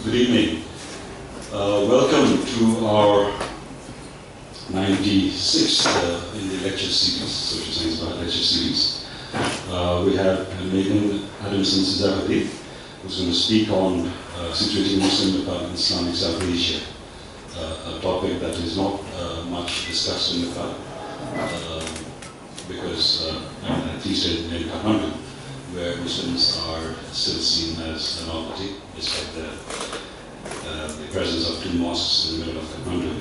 Good evening. Welcome to our 96th in the lecture series, Social Science Baha lecture series. We have Megan Adamson Sijapati, who's going to speak on situating Muslim Nepal and Islamic South Asia, a topic that is not much discussed in Nepal, because at least in Kathmandu, where Muslims are still seen as a novelty, despite the presence of two mosques in the middle of Kathmandu.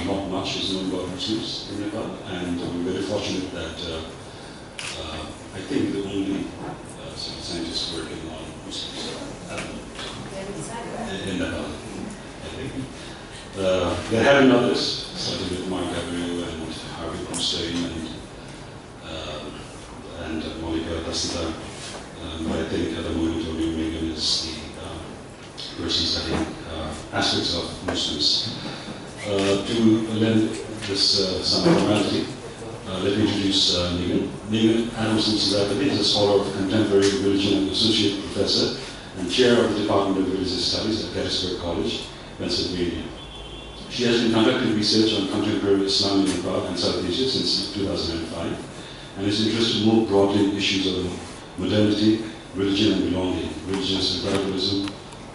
Not much is known about Muslims in Nepal, and we're very fortunate that I think the only scientists working on Muslims in Nepal, I think. There have been others, starting with Mark Gabriel and Harvey Constein and Monica Tasita. But I think at the moment only Megan is the person studying aspects of Muslims. To lend this some formality, let me introduce Megan. Megan Adamson Sijapati is a scholar of contemporary religion and associate professor and chair of the Department of Religious Studies at Gettysburg College, Pennsylvania. She has been conducting research on contemporary Islam in Nepal and South Asia since 2005 and is interested more broadly in issues of modernity, religion and belonging, religious revivalism,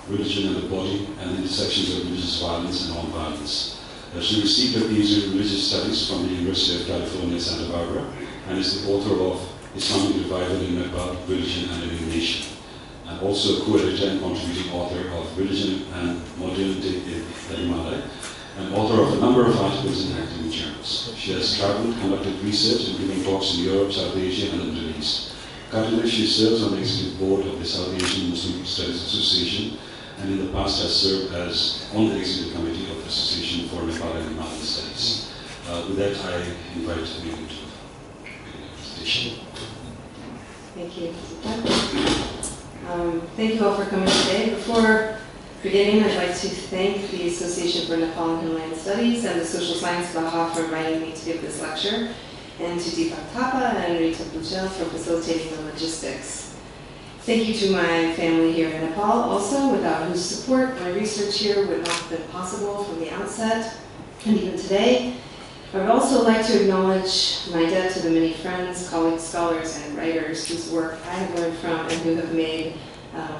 religion and the body, and the intersections of religious violence and non-violence. She received a PhD in religious studies from the University of California, Santa Barbara, and is the author of Islamic Revival in Nepal, Religion and Illumination, and also co-editor and contributing author of Religion and Modernity in the Himalaya, and author of a number of articles in academic journals. She has traveled, conducted research, and given talks in Europe, South Asia, and the Middle East. Currently, she serves on the executive board of the South Asian Muslim Studies Association, and in the past has served as on the executive committee of the Association for Nepal and Himalayan Studies. With that, I invite Megan to begin the presentation. Thank you. Thank you all for coming today. Before beginning, I'd like to thank the Association for Nepal and Himalayan Studies and the Social Science Baha for inviting me to give this lecture, and to Deepak Thapa and Rita Puchel for facilitating the logistics. Thank you to my family here in Nepal also, without whose support my research here would not have been possible from the outset, and even today. I would also like to acknowledge my debt to the many friends, colleagues, scholars, and writers whose work I have learned from and who have made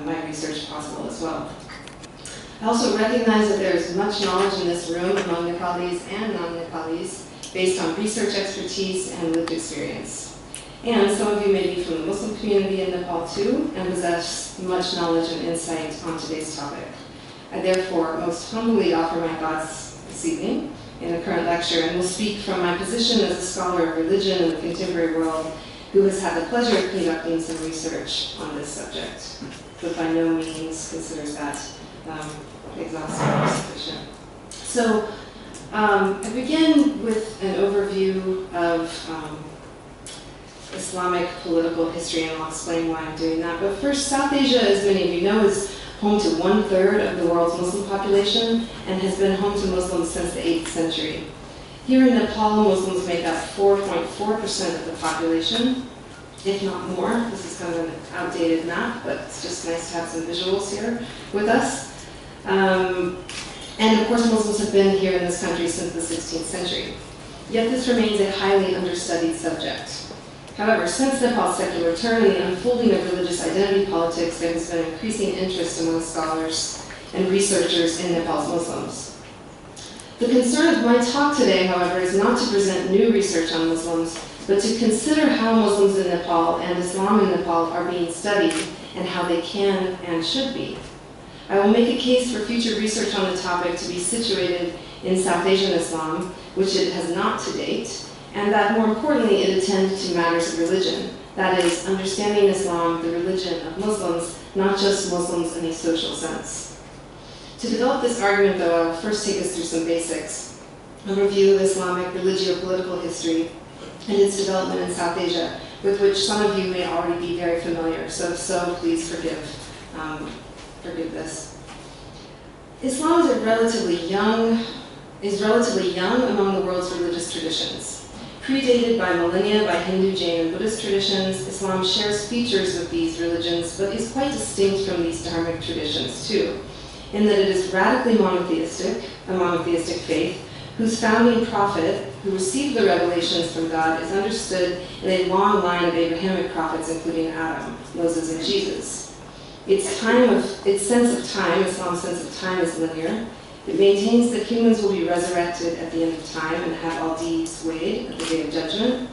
my research possible as well. I also recognize that there is much knowledge in this room among Nepalis and non-Nepalis based on research expertise and lived experience. And some of you may be from the Muslim community in Nepal too, and possess much knowledge and insight on today's topic. I therefore most humbly offer my thoughts this evening in the current lecture, and will speak from my position as a scholar of religion in the contemporary world who has had the pleasure of conducting some research on this subject, but by no means considers that exhaustive or sufficient. So I begin with an overview of Islamic political history, and I'll explain why I'm doing that. But first, South Asia, as many of you know, is home to 1/3 of the world's Muslim population and has been home to Muslims since the 8th century. Here in Nepal, Muslims make up 4.4% of the population, if not more. This is kind of an outdated map, but it's just nice to have some visuals here with us. And of course, Muslims have been here in this country since the 16th century. Yet this remains a highly understudied subject. However, since Nepal's secular turn and the unfolding of religious identity politics, there has been increasing interest among scholars and researchers in Nepal's Muslims. The concern of my talk today, however, is not to present new research on Muslims, but to consider how Muslims in Nepal and Islam in Nepal are being studied and how they can and should be. I will make a case for future research on the topic to be situated in South Asian Islam, which it has not to date, and that more importantly it attend to matters of religion, that is, understanding Islam, the religion of Muslims, not just Muslims in a social sense. To develop this argument, though, I will first take us through some basics, a review of Islamic religio-political history and its development in South Asia, with which some of you may already be very familiar, so if so, please forgive this. Islam is relatively young among the world's religious traditions. Predated by millennia by Hindu, Jain, and Buddhist traditions, Islam shares features of these religions, but is quite distinct from these dharmic traditions too, in that it is radically monotheistic, a monotheistic faith, whose founding prophet, who received the revelations from God, is understood in a long line of Abrahamic prophets, including Adam, Moses, and Jesus. Its sense of time, Islam's sense of time, is linear. It maintains that humans will be resurrected at the end of time and have all deeds weighed at the day of judgment.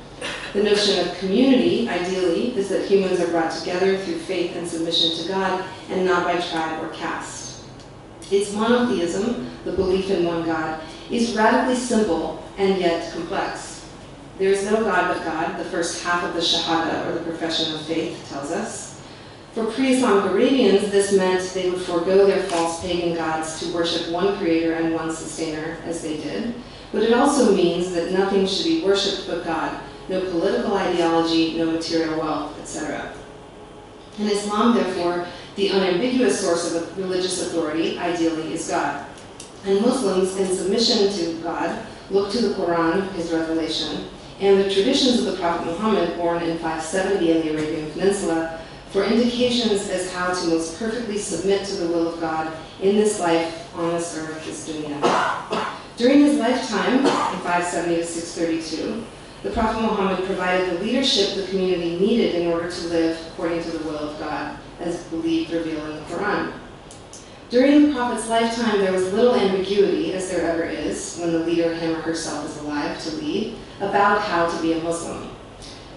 The notion of community, ideally, is that humans are brought together through faith and submission to God, and not by tribe or caste. Its monotheism, the belief in one God, is radically simple and yet complex. There is no God but God, the first half of the Shahada, or the profession of faith, tells us. For pre-Islamic Arabians, this meant they would forego their false pagan gods to worship one creator and one sustainer, as they did. But it also means that nothing should be worshipped but God, no political ideology, no material wealth, etc. In Islam, therefore, the unambiguous source of religious authority, ideally, is God. And Muslims, in submission to God, look to the Quran, his revelation, and the traditions of the Prophet Muhammad, born in 570 in the Arabian Peninsula, for indications as how to most perfectly submit to the will of God in this life, on this earth, this dunya. During his lifetime, in 570 to 632, the Prophet Muhammad provided the leadership the community needed in order to live according to the will of God, as believed revealed in the Quran. During the Prophet's lifetime, there was little ambiguity, as there ever is, when the leader, him or herself, is alive to lead, about how to be a Muslim.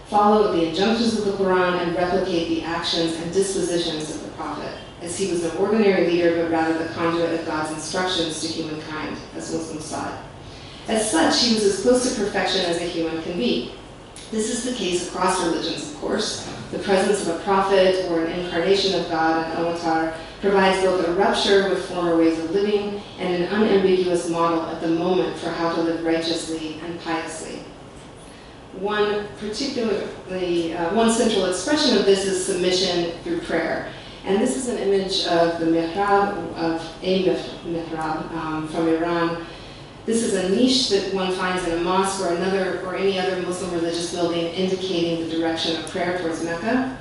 Follow the injunctions of the Quran and replicate the actions and dispositions of the Prophet, as he was an ordinary leader, but rather the conduit of God's instructions to humankind, as Muslims saw it. As such, he was as close to perfection as a human can be. This is the case across religions, of course. The presence of a prophet or an incarnation of God, an avatar, provides both a rupture with former ways of living and an unambiguous model at the moment for how to live righteously and piously. One central expression of this is submission through prayer. And this is an image of the mihrab, from Iran. This is a niche that one finds in a mosque or any other Muslim religious building, indicating the direction of prayer towards Mecca.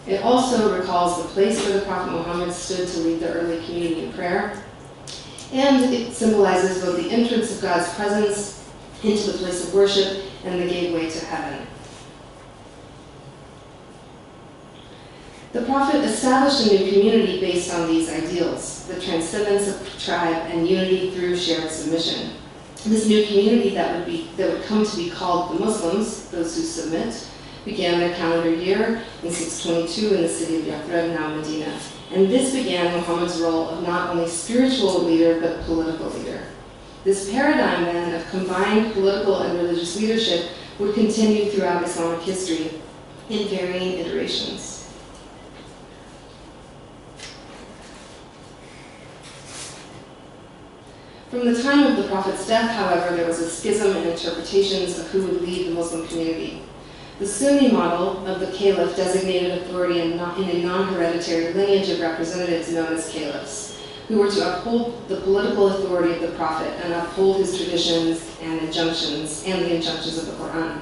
It also recalls the place where the Prophet Muhammad stood to lead the early community in prayer. And it symbolizes both the entrance of God's presence into the place of worship and the gateway to heaven. The Prophet established a new community based on these ideals, the transcendence of tribe and unity through shared submission. This new community that would come to be called the Muslims, those who submit, began their calendar year in 622 in the city of Yathrib, now Medina. And this began Muhammad's role of not only spiritual leader, but political leader. This paradigm, then, of combined political and religious leadership would continue throughout Islamic history in varying iterations. From the time of the Prophet's death, however, there was a schism in interpretations of who would lead the Muslim community. The Sunni model of the caliph designated authority in a non-hereditary lineage of representatives known as caliphs, who were to uphold the political authority of the Prophet and uphold his traditions and the injunctions of the Quran.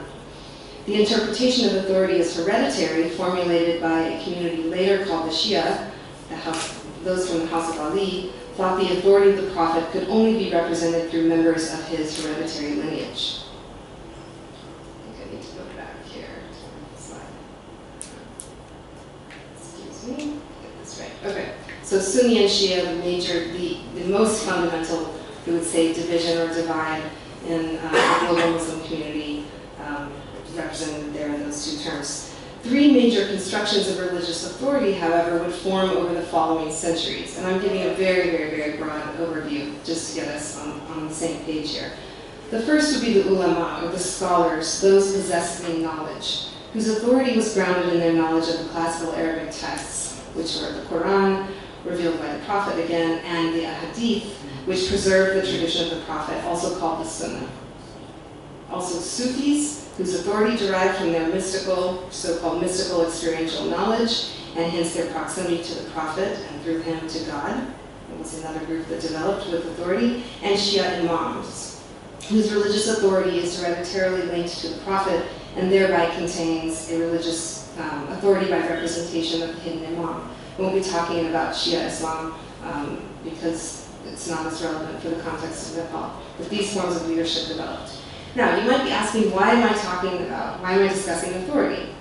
The interpretation of authority as hereditary, formulated by a community later called the Shia, those from the House of Ali, thought the authority of the Prophet could only be represented through members of his hereditary lineage. Sunni and Shia, the most fundamental, we would say, division or divide in the global Muslim community, represented there in those two terms. Three major constructions of religious authority, however, would form over the following centuries. And I'm giving a very, very, very broad overview just to get us on the same page here. The first would be the ulama, or the scholars, those possessing knowledge, whose authority was grounded in their knowledge of the classical Arabic texts, which were the Quran, revealed by the Prophet again, and the Hadith, which preserved the tradition of the Prophet, also called the Sunnah. Also Sufis, whose authority derived from their mystical, so-called mystical experiential knowledge, and hence their proximity to the Prophet, and through him to God. It was another group that developed with authority. And Shia imams, whose religious authority is hereditarily linked to the Prophet, and thereby contains a religious authority by representation of the hidden imam. We won't be talking about Shia Islam because it's not as relevant for the context of Nepal, but these forms of leadership developed. Now, you might be asking, why am I discussing authority?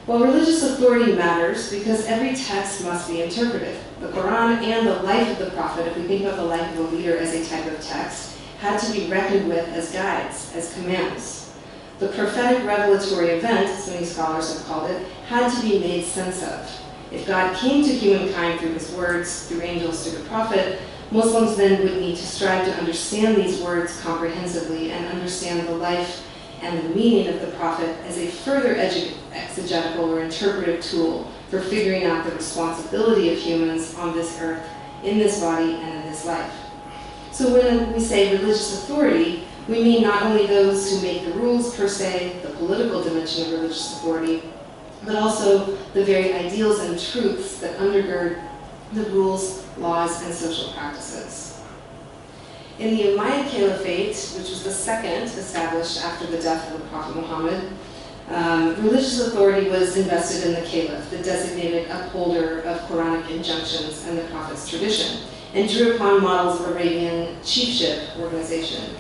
Well, religious authority matters because every text must be interpreted. The Quran and the life of the Prophet, if we think about the life of a leader as a type of text, had to be reckoned with as guides, as commands. The prophetic revelatory event, as many scholars have called it, had to be made sense of. If God came to humankind through his words, through angels, through the Prophet, Muslims then would need to strive to understand these words comprehensively and understand the life and the meaning of the Prophet as a further exegetical or interpretive tool for figuring out the responsibility of humans on this earth, in this body, and in this life. So when we say religious authority, we mean not only those who make the rules per se, the political dimension of religious authority, but also the very ideals and truths that undergird the rules, laws, and social practices. In the Umayyad Caliphate, which was the second established after the death of the Prophet Muhammad, religious authority was invested in the caliph, the designated upholder of Quranic injunctions and the Prophet's tradition, and drew upon models of Arabian chiefship organization.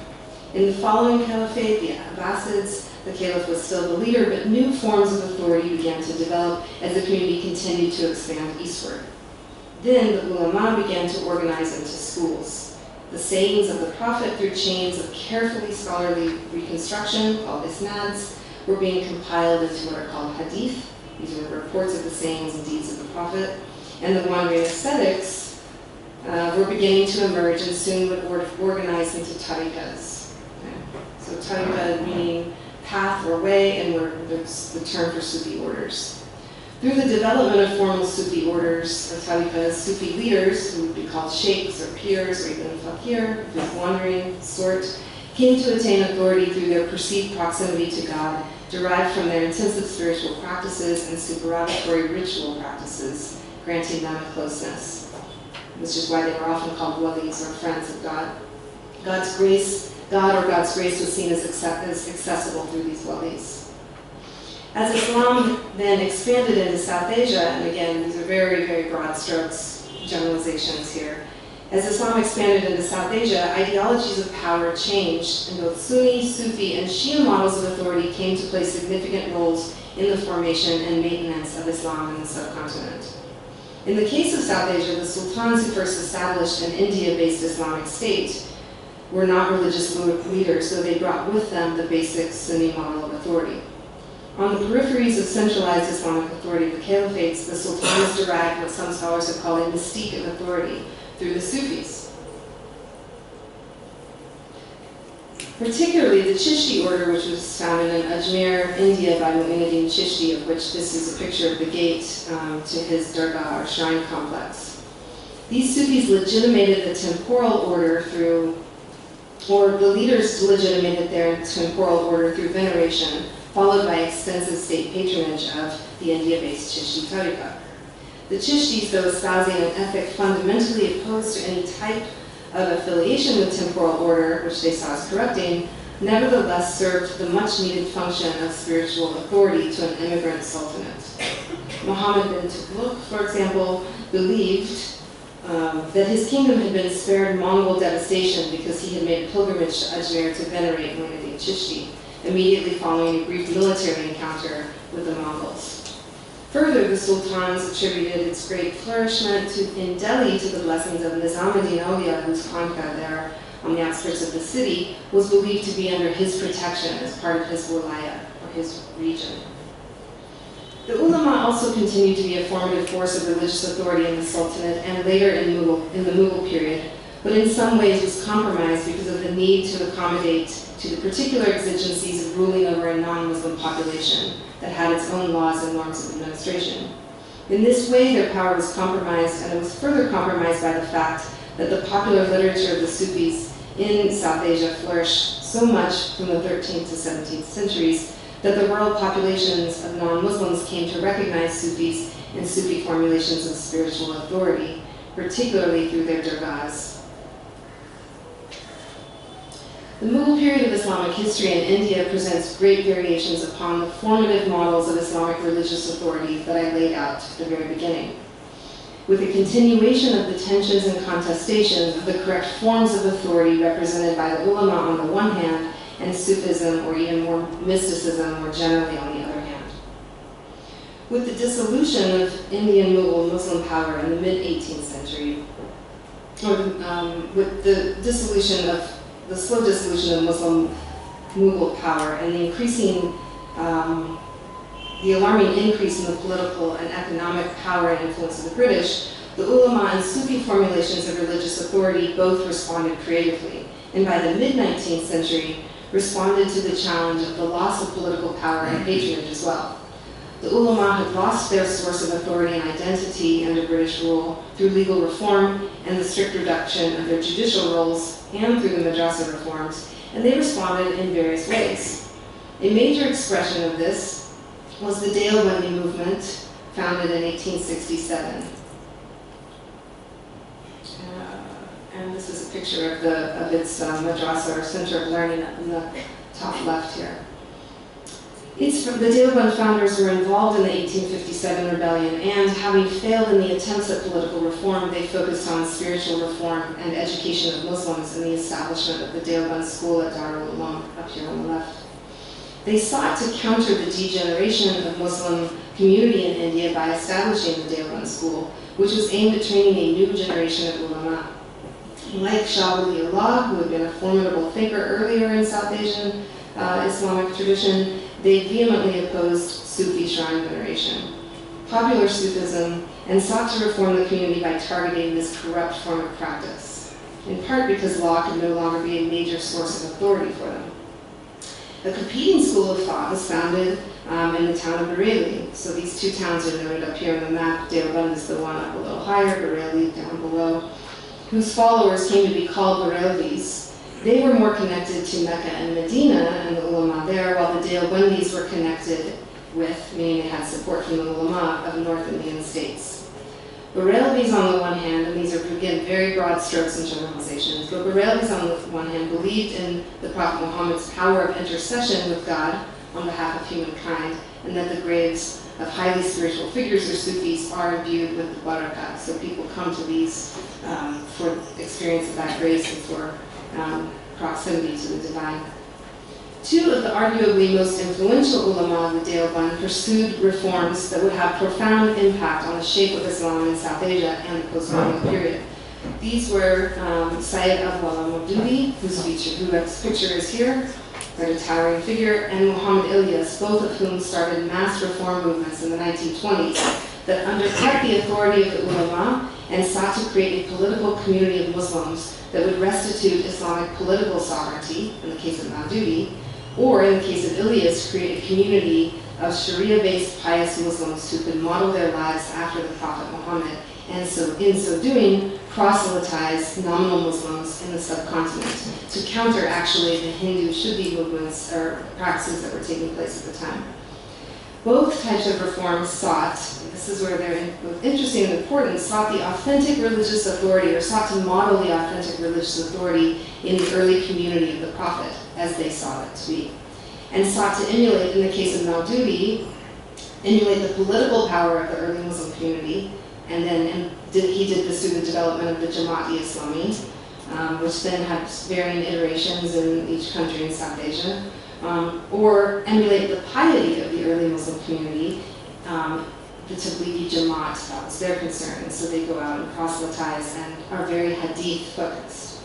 In the following caliphate, the Abbasids, the caliph was still the leader, but new forms of authority began to develop as the community continued to expand eastward. Then the ulama began to organize into schools. The sayings of the Prophet, through chains of carefully scholarly reconstruction, called isnads, were being compiled into what are called hadith. These were reports of the sayings and deeds of the Prophet. And the wandering ascetics were beginning to emerge and soon would organize into tariqas. Okay? So tariqa meaning path or way, and there's the term for Sufi orders. Through the development of formal Sufi orders, or tariqas, Sufi leaders, who would be called sheikhs or peers or even fakir, whose wandering sort, came to attain authority through their perceived proximity to God, derived from their intensive spiritual practices and supererogatory ritual practices, granting them a closeness. This is why they were often called walis, or friends of God. God's grace was seen as accessible through these walis. As Islam then expanded into South Asia, and again, these are very, very broad strokes, generalizations here. As Islam expanded into South Asia, ideologies of power changed, and both Sunni, Sufi, and Shia models of authority came to play significant roles in the formation and maintenance of Islam in the subcontinent. In the case of South Asia, the sultans who first established an India-based Islamic state were not religious leaders, though they brought with them the basic Sunni model of authority. On the peripheries of centralized Islamic authority of the caliphates, the sultans derived what some scholars have called a mystique of authority through the Sufis. Particularly the Chishti order, which was founded in Ajmer, India by Mu'in Chishti, of which this is a picture of the gate to his dargah or shrine complex. These Sufis legitimated the temporal order the leaders legitimated their temporal order through veneration, followed by extensive state patronage of the India-based Chishti tariqa. The Chishtis, though espousing an ethic fundamentally opposed to any type of affiliation with temporal order, which they saw as corrupting, nevertheless served the much-needed function of spiritual authority to an immigrant sultanate. Muhammad bin Tughlaq, for example, believed that his kingdom had been spared Mongol devastation because he had made a pilgrimage to Ajmer to venerate Mu'in Chishti, immediately following a brief military encounter with the Mongols. Further, the sultans attributed its great flourishment in Delhi to the blessings of Nizamuddin Aulia, whose khanqah there on the outskirts of the city was believed to be under his protection as part of his wilaya, or his region. The ulama also continued to be a formative force of religious authority in the Sultanate and later in the Mughal period, but in some ways was compromised because of the need to accommodate to the particular exigencies of ruling over a non-Muslim population that had its own laws and norms of administration. In this way, their power was compromised, and it was further compromised by the fact that the popular literature of the Sufis in South Asia flourished so much from the 13th to 17th centuries that the rural populations of non-Muslims came to recognize Sufis and Sufi formulations of spiritual authority, particularly through their dargahs. The Mughal period of Islamic history in India presents great variations upon the formative models of Islamic religious authority that I laid out at the very beginning, with a continuation of the tensions and contestations of the correct forms of authority represented by the ulama on the one hand, and Sufism, or even more mysticism, more generally on the other hand. With the dissolution of Indian Mughal Muslim power in the mid-18th century, or with the slow dissolution of Muslim Mughal power and the alarming increase in the political and economic power and influence of the British, the ulama and Sufi formulations of religious authority both responded creatively, and by the mid-19th century, responded to the challenge of the loss of political power and patronage as well. The ulama had lost their source of authority and identity under British rule through legal reform and the strict reduction of their judicial roles and through the madrasa reforms, and they responded in various ways. A major expression of this was the Deobandi movement, founded in 1867. And this is a picture of its madrasa, or center of learning, in the top left here. The Deoband founders were involved in the 1857 rebellion, and having failed in the attempts at political reform, they focused on spiritual reform and education of Muslims in the establishment of the Deoband school at Darul Uloom, up here on the left. They sought to counter the degeneration of Muslim community in India by establishing the Deoband school, which was aimed at training a new generation of ulama. Like Shah Wali Allah, who had been a formidable thinker earlier in South Asian Islamic tradition, they vehemently opposed Sufi shrine veneration, popular Sufism, and sought to reform the community by targeting this corrupt form of practice, in part because law could no longer be a major source of authority for them. A competing school of thought was founded in the town of Bareilly. So these two towns are noted up here on the map. Deoband is the one up a little higher, Bareilly down below, whose followers came to be called Bareilvis. They were more connected to Mecca and Medina and the ulama there, while the Deobandis were connected with, meaning they had support from the ulama of North Indian states. Bareilvis on the one hand, and these are again very broad strokes and generalizations, but Bareilvis on the one hand believed in the Prophet Muhammad's power of intercession with God on behalf of humankind, and that the graves of highly spiritual figures or Sufis are imbued with the barakah. So people come to these for experience of that grace and for proximity to the divine. Two of the arguably most influential ulama of the Deoband pursued reforms that would have profound impact on the shape of Islam in South Asia and the post-Muhammad period. These were Sayyid Abdullah Maududi, whose picture is here, quite a towering figure, and Muhammad Ilyas, both of whom started mass reform movements in the 1920s that undercut the authority of the ulama and sought to create a political community of Muslims that would restitute Islamic political sovereignty, in the case of Maududi, or in the case of Ilyas, create a community of Sharia-based pious Muslims who could model their lives after the Prophet Muhammad, and so in so doing, proselytize nominal Muslims in the subcontinent to counter actually the Hindu Shuddhi movements or practices that were taking place at the time. Both types of reforms sought, this is where they're both interesting and important, sought the authentic religious authority, or sought to model the authentic religious authority in the early community of the Prophet, as they saw it to be, and sought to emulate, in the case of Maududi, emulate the political power of the early Muslim community, and then he did this through the development of the Jamaat-e-Islami, which then had varying iterations in each country in South Asia, or emulate the piety of the early Muslim community the Tablighi Jamaat, that was their concern, and so they go out and proselytize and are very hadith focused.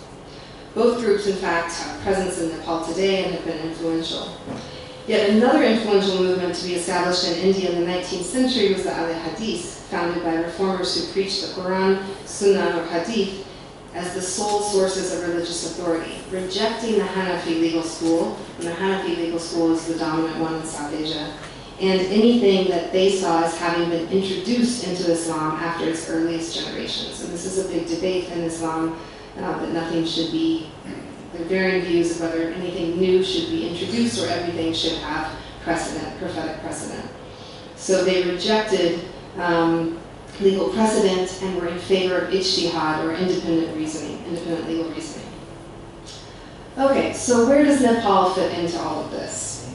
Both groups, in fact, have presence in Nepal today and have been influential. Yet another influential movement to be established in India in the 19th century was the Ahl Hadith, founded by reformers who preached the Quran, Sunnah, or Hadith as the sole sources of religious authority, rejecting the Hanafi legal school, and the Hanafi legal school is the dominant one in South Asia, and anything that they saw as having been introduced into Islam after its earliest generations. And this is a big debate in Islam, that nothing should be, there are varying views of whether anything new should be introduced or everything should have precedent, prophetic precedent. So they rejected legal precedent and were in favor of ijtihad, or independent reasoning, independent legal reasoning. Okay, so where does Nepal fit into all of this?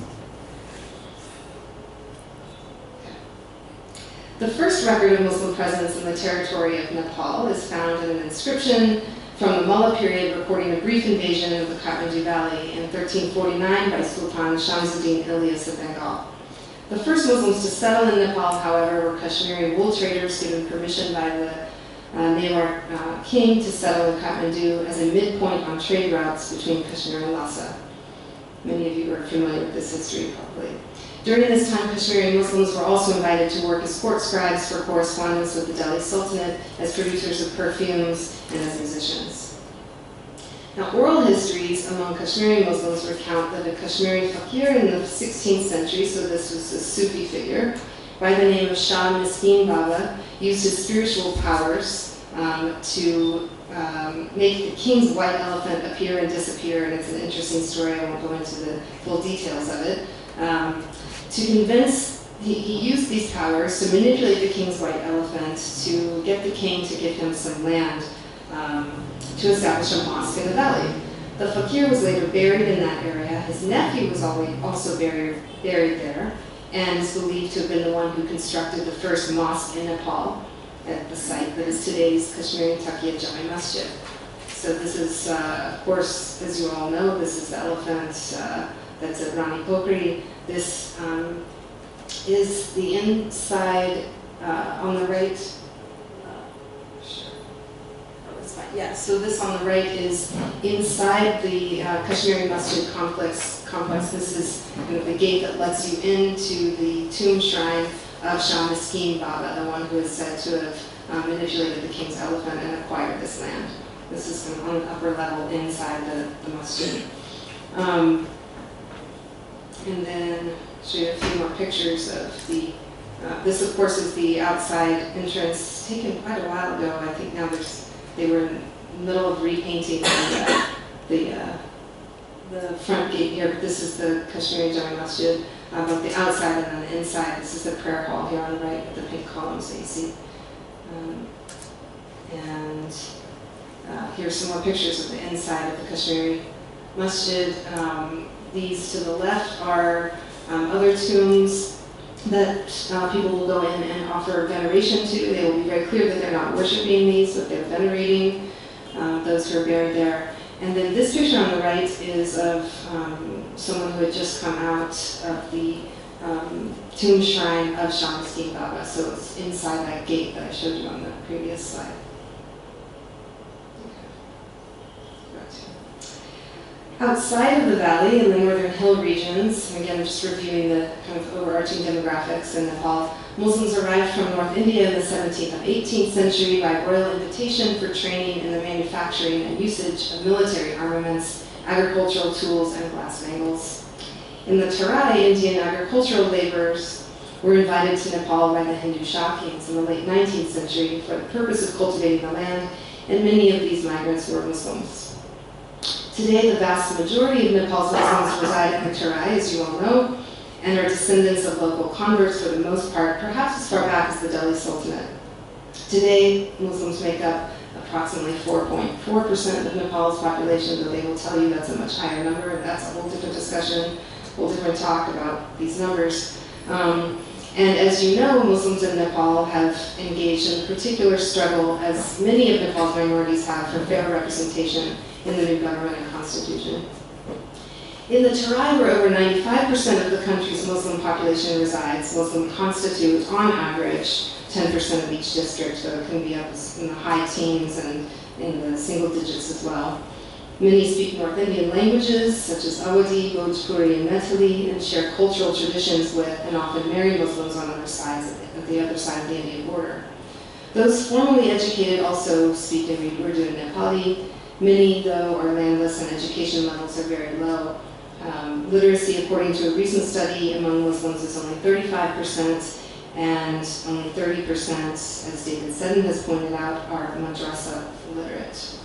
The first record of Muslim presence in the territory of Nepal is found in an inscription from the Mullah period recording a brief invasion of the Kathmandu Valley in 1349 by Sultan Shamsuddin Ilyas of Bengal. The first Muslims to settle in Nepal, however, were Kashmiri wool traders given permission by the Newar king to settle in Kathmandu as a midpoint on trade routes between Kashmir and Lhasa. Many of you are familiar with this history, probably. During this time, Kashmiri Muslims were also invited to work as court scribes for correspondence with the Delhi Sultanate, as producers of perfumes, and as musicians. Now, oral histories among Kashmiri Muslims recount that a Kashmiri fakir in the 16th century, so this was a Sufi figure, by the name of Shah Miskin Baba, used his spiritual powers to make the king's white elephant appear and disappear, and it's an interesting story, I won't go into the full details of it. To convince, he used these powers to manipulate the king's white elephant to get the king to give him some land to establish a mosque in the valley. The fakir was later buried in that area. His nephew was also buried there, and is believed to have been the one who constructed the first mosque in Nepal at the site that is today's Kashmiri Taqiya Jami Masjid. So this is, of course, as you all know, this is the elephant that's at Rani Pokri. This is the inside on the right. Yeah, so this on the right is inside the Kashmiri Masjid complex. This is kind of the gate that lets you into the tomb shrine of Shah Miskin Baba, the one who is said to have manipulated the king's elephant and acquired this land. This is kind of on the upper level inside the masjid. And then show you a few more pictures of the, this of course is the outside entrance, taken quite a while ago. I think now they were in the middle of repainting the front gate here, but this is the Kashmiri Jami Masjid, both the outside and then the inside. This is the prayer hall here on the right with the pink columns that you see. Here's some more pictures of the inside of the Kashmiri Masjid. These to the left are other tombs that people will go in and offer veneration to. They will be very clear that they're not worshiping these, but they're venerating those who are buried there. And then this picture on the right is of someone who had just come out of the tomb shrine of Shah Miskin Baba. So it's inside that gate that I showed you on the previous slide. Outside of the valley, in the northern hill regions, again just reviewing the kind of overarching demographics in Nepal, Muslims arrived from North India in the 17th and 18th century by royal invitation for training in the manufacturing and usage of military armaments, agricultural tools, and glass bangles. In the Tarai, Indian agricultural laborers were invited to Nepal by the Hindu Shah kings in the late 19th century for the purpose of cultivating the land, and many of these migrants were Muslims. Today, the vast majority of Nepal's Muslims reside in the Tarai, as you all know, and are descendants of local converts for the most part, perhaps as far back as the Delhi Sultanate. Today, Muslims make up approximately 4.4% of Nepal's population, though they will tell you that's a much higher number, and that's a whole different discussion, a whole different talk about these numbers. And as you know, Muslims in Nepal have engaged in a particular struggle, as many of Nepal's minorities have, for fair representation in the new government and constitution. In the Terai, where over 95% of the country's Muslim population resides, Muslims constitute, on average, 10% of each district, though it can be up in the high teens and in the single digits as well. Many speak North Indian languages, such as Awadhi, Bhojpuri, and Nepali, and share cultural traditions with and often marry Muslims on other sides of the other side of the Indian border. Those formally educated also speak and read Urdu and Nepali. Many, though, are landless and education levels are very low. Literacy, according to a recent study among Muslims, is only 35%, and only 30%, as David Seddon has pointed out, are madrasa literate.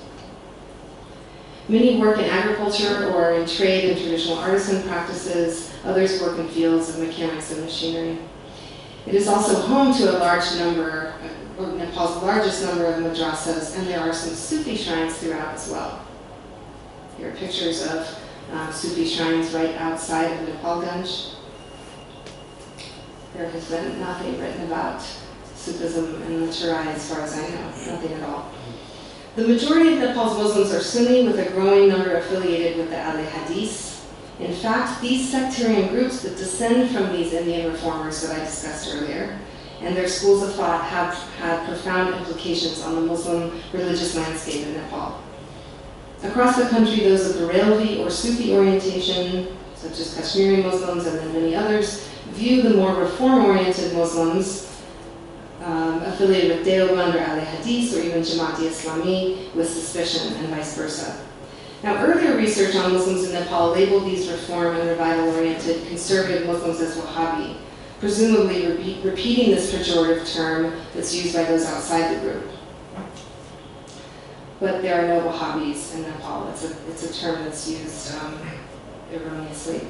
Many work in agriculture or in trade and traditional artisan practices. Others work in fields of mechanics and machinery. It is also home to a large number, or Nepal's largest number of madrasas, and there are some Sufi shrines throughout as well. Here are pictures of Sufi shrines right outside of Nepalganj. There has been nothing written about Sufism in the Terai as far as I know, nothing at all. The majority of Nepal's Muslims are Sunni, with a growing number affiliated with the Ahle Hadith. In fact, these sectarian groups that descend from these Indian reformers that I discussed earlier, and their schools of thought have had profound implications on the Muslim religious landscape in Nepal. Across the country, those of Barelvi or Sufi orientation, such as Kashmiri Muslims and then many others, view the more reform-oriented Muslims affiliated with Deoband or Ahle Hadith or even Jamaat-e-Islami with suspicion, and vice versa. Now, earlier research on Muslims in Nepal labeled these reform and revival-oriented conservative Muslims as Wahhabi, presumably repeating this pejorative term that's used by those outside the group. But there are no Wahhabis in Nepal. It's a term that's used erroneously.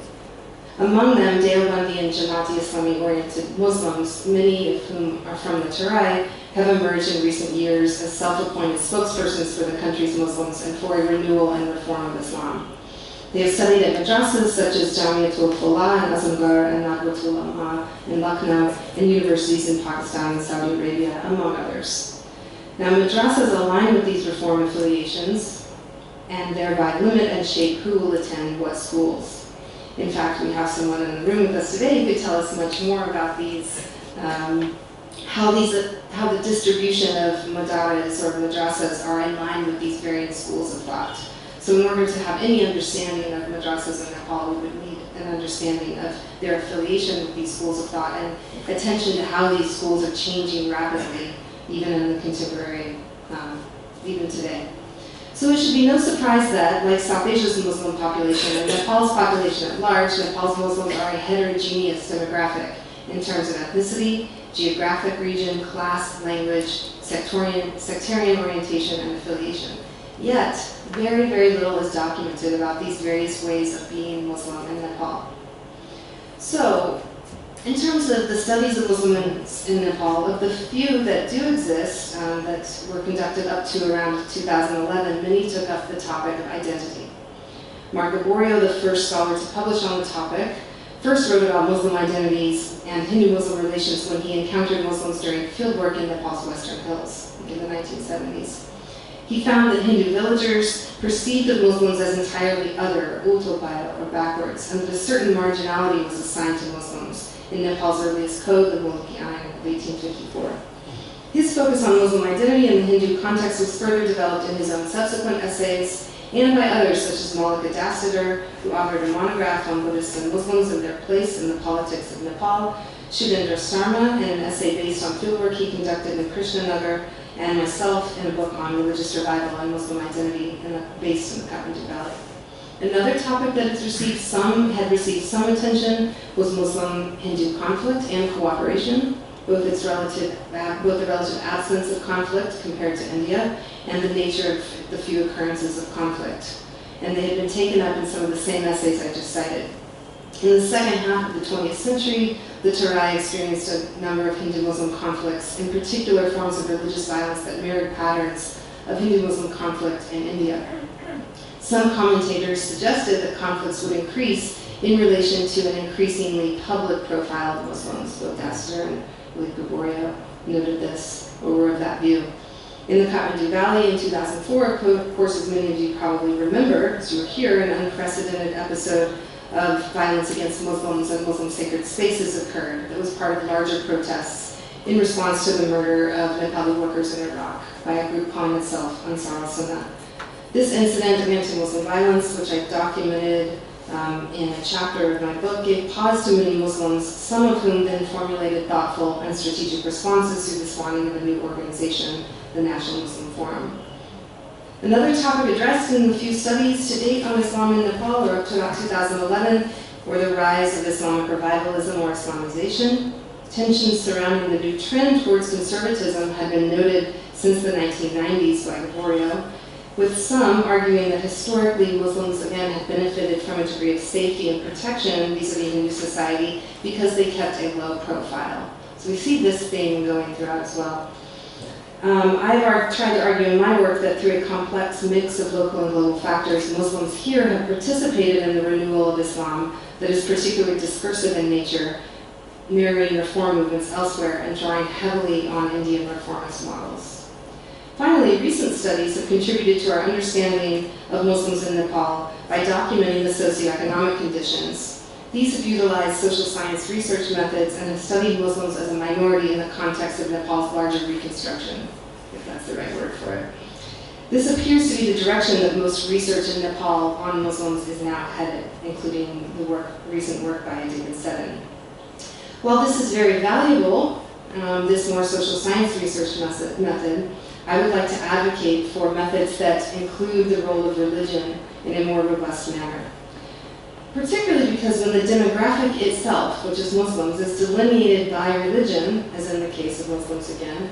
Among them, Deobandi and Jamaat-e-Islami oriented Muslims, many of whom are from the Terai, have emerged in recent years as self-appointed spokespersons for the country's Muslims and for a renewal and reform of Islam. They have studied at madrasas such as Jamiatul Falah in Azamgarh and Nadwatul Ulama in Lucknow, and universities in Pakistan and Saudi Arabia, among others. Now, madrasas align with these reform affiliations and thereby limit and shape who will attend what schools. In fact, we have someone in the room with us today who could tell us much more about these, how the distribution of madaris or madrasas are in line with these various schools of thought. So in order to have any understanding of madrasas in Nepal, we would need an understanding of their affiliation with these schools of thought and attention to how these schools are changing rapidly, even in the contemporary, even today. So it should be no surprise that, like South Asia's Muslim population and Nepal's population at large, Nepal's Muslims are a heterogeneous demographic in terms of ethnicity, geographic region, class, language, sectarian orientation, and affiliation. Yet, very, very little is documented about these various ways of being Muslim in Nepal. So, in terms of the studies of Muslims in Nepal, of the few that do exist, that were conducted up to around 2011, many took up the topic of identity. Mark Gaborio, the first scholar to publish on the topic, first wrote about Muslim identities and Hindu-Muslim relations when he encountered Muslims during fieldwork in Nepal's western hills in the 1970s. He found that Hindu villagers perceived the Muslims as entirely other, ultopaya, or backwards, and that a certain marginality was assigned to Muslims in Nepal's earliest code, the Mulki Ain of 1854. His focus on Muslim identity in the Hindu context was further developed in his own subsequent essays and by others such as Malika Dasidar, who authored a monograph on Buddhists and Muslims and their place in the politics of Nepal, Shubhendra Sarma in an essay based on fieldwork he conducted in Krishnanagar, and myself in a book on religious revival and Muslim identity based in the Kathmandu Valley. Another topic that had received some attention was Muslim-Hindu conflict and cooperation, both the relative absence of conflict compared to India, and the nature of the few occurrences of conflict. And they had been taken up in some of the same essays I just cited. In the second half of the 20th century, the Terai experienced a number of Hindu-Muslim conflicts, in particular forms of religious violence that mirrored patterns of Hindu-Muslim conflict in India. Some commentators suggested that conflicts would increase in relation to an increasingly public profile of Muslims. Both Dasidar and Gaborio noted this, or were of that view. In the Kathmandu Valley in 2004, of course, as many of you probably remember, because you were here, an unprecedented episode of violence against Muslims and Muslim sacred spaces occurred that was part of larger protests in response to the murder of Nepali workers in Iraq by a group calling itself Ansar al-Sunnah. This incident of anti-Muslim violence, which I documented in a chapter of my book, gave pause to many Muslims, some of whom then formulated thoughtful and strategic responses to the spawning of a new organization, the National Muslim Forum. Another topic addressed in the few studies to date on Islam in Nepal, or up to about 2011, were the rise of Islamic revivalism or Islamization. Tensions surrounding the new trend towards conservatism had been noted since the 1990s by Liborio, with some arguing that historically Muslims again had benefited from a degree of safety and protection vis-a-vis the new society because they kept a low profile. So we see this theme going throughout as well. I've tried to argue in my work that through a complex mix of local and global factors, Muslims here have participated in the renewal of Islam that is particularly discursive in nature, mirroring reform movements elsewhere and drawing heavily on Indian reformist models. Finally, recent studies have contributed to our understanding of Muslims in Nepal by documenting the socioeconomic conditions. These have utilized social science research methods and have studied Muslims as a minority in the context of Nepal's larger reconstruction, if that's the right word for it. This appears to be the direction that most research in Nepal on Muslims is now headed, including the recent work by David Seddon. While this is very valuable, this more social science research method, I would like to advocate for methods that include the role of religion in a more robust manner. Particularly because when the demographic itself, which is Muslims, is delineated by religion, as in the case of Muslims again,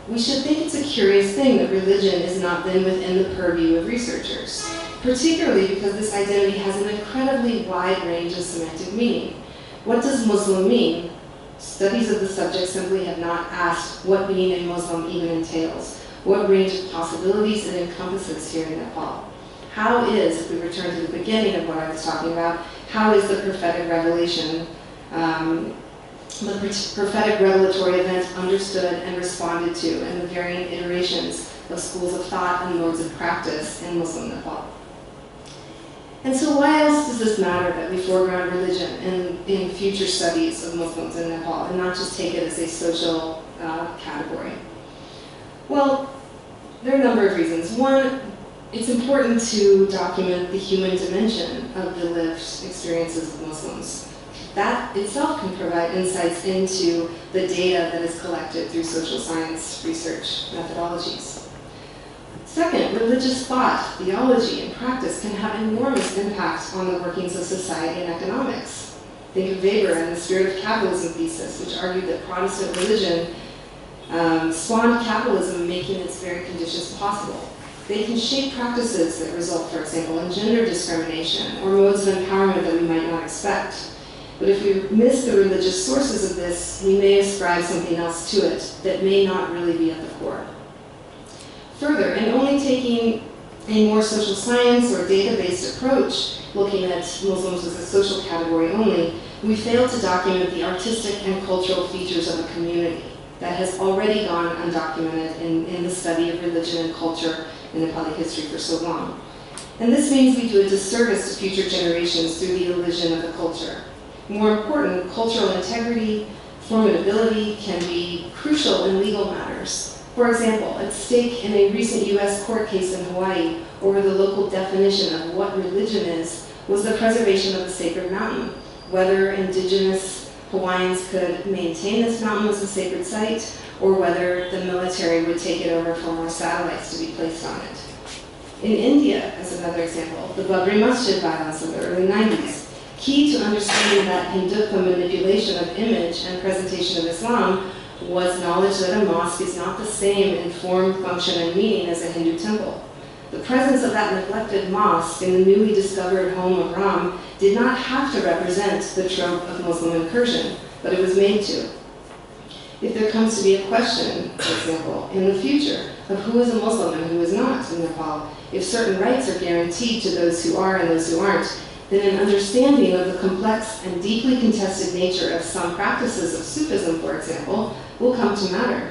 we should think it's a curious thing that religion is not then within the purview of researchers, particularly because this identity has an incredibly wide range of semantic meaning. What does Muslim mean? Studies of the subject simply have not asked what being a Muslim even entails, what range of possibilities it encompasses here in Nepal. How is, if we return to the beginning of what I was talking about, how is the prophetic revelation, the prophetic revelatory event understood and responded to in the varying iterations of schools of thought and modes of practice in Muslim Nepal? And so why else does this matter that we foreground religion in future studies of Muslims in Nepal and not just take it as a social category? Well, there are a number of reasons. One, it's important to document the human dimension of the lived experiences of Muslims. That itself can provide insights into the data that is collected through social science research methodologies. Second, religious thought, theology, and practice can have enormous impact on the workings of society and economics. Think of Weber and the Spirit of Capitalism thesis, which argued that Protestant religion spawned capitalism, making its very conditions possible. They can shape practices that result, for example, in gender discrimination or modes of empowerment that we might not expect. But if we miss the religious sources of this, we may ascribe something else to it that may not really be at the core. Further, in only taking a more social science or data-based approach, looking at Muslims as a social category only, we fail to document the artistic and cultural features of a community that has already gone undocumented in the study of religion and culture in Nepali history for so long. And this means we do a disservice to future generations through the illusion of the culture. More important, cultural integrity, formidability can be crucial in legal matters. For example, at stake in a recent US court case in Hawaii over the local definition of what religion is was the preservation of the sacred mountain, whether indigenous Hawaiians could maintain this mountain as a sacred site, or whether the military would take it over for more satellites to be placed on it. In India, as another example, the Babri Masjid violence of the early 90s, key to understanding that Hindutva manipulation of image and presentation of Islam was knowledge that a mosque is not the same in form, function, and meaning as a Hindu temple. The presence of that neglected mosque in the newly discovered home of Ram did not have to represent the trope of Muslim incursion, but it was made to. If there comes to be a question, for example, in the future of who is a Muslim and who is not in Nepal, if certain rights are guaranteed to those who are and those who aren't, then an understanding of the complex and deeply contested nature of some practices of Sufism, for example, will come to matter.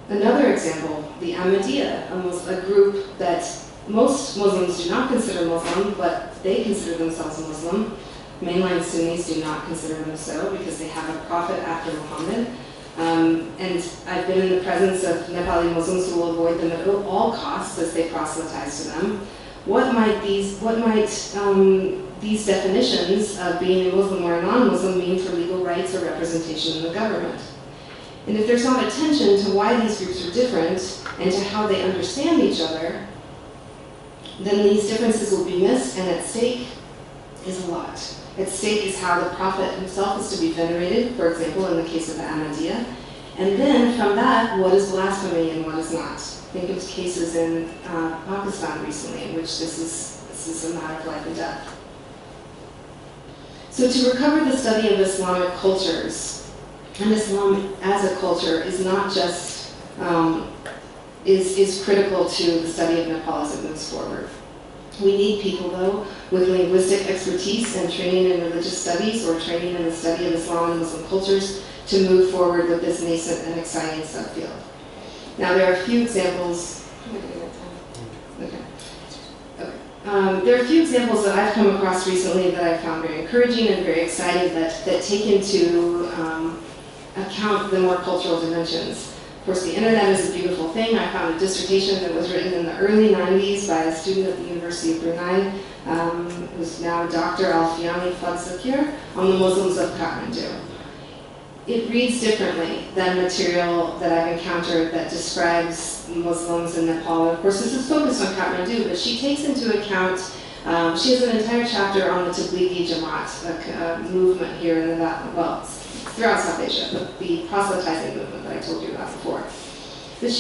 Another example, the Ahmadiyya, a group that most Muslims do not consider Muslim, but they consider themselves Muslim. Mainline Sunnis do not consider them so because they have a prophet after Muhammad. And I've been in the presence of Nepali Muslims who will avoid them at all costs as they proselytize to them. What might these definitions of being a Muslim or a non-Muslim mean for legal rights or representation in the government? And if there's not attention to why these groups are different and to how they understand each other, then these differences will be missed, and at stake is a lot. At stake is how the Prophet himself is to be venerated, for example, in the case of the Ahmadiyya. And then from that, what is blasphemy and what is not? Think of cases in Pakistan recently in which this is a matter of life and death. So to recover the study of Islamic cultures, and Islam as a culture is not just, is critical to the study of Nepal as it moves forward. We need people, though, with linguistic expertise and training in religious studies or training in the study of Islam and Muslim cultures to move forward with this nascent and exciting subfield. Now, there are a few examples. There are a few examples that I've come across recently that I found very encouraging and very exciting that take into account the more cultural dimensions. Of course, the internet is a beautiful thing. I found a dissertation that was written in the early 90s by a student at the University of Brunei, who's now Dr. Alfiani Fadzakir, on the Muslims of Kathmandu. It reads differently than material that I've encountered that describes Muslims in Nepal. Of course, this is focused on Kathmandu, but she takes into account, she has an entire chapter on the Tablighi Jamaat, a movement here in the, well, throughout South Asia, the proselytizing movement that I told you about before. But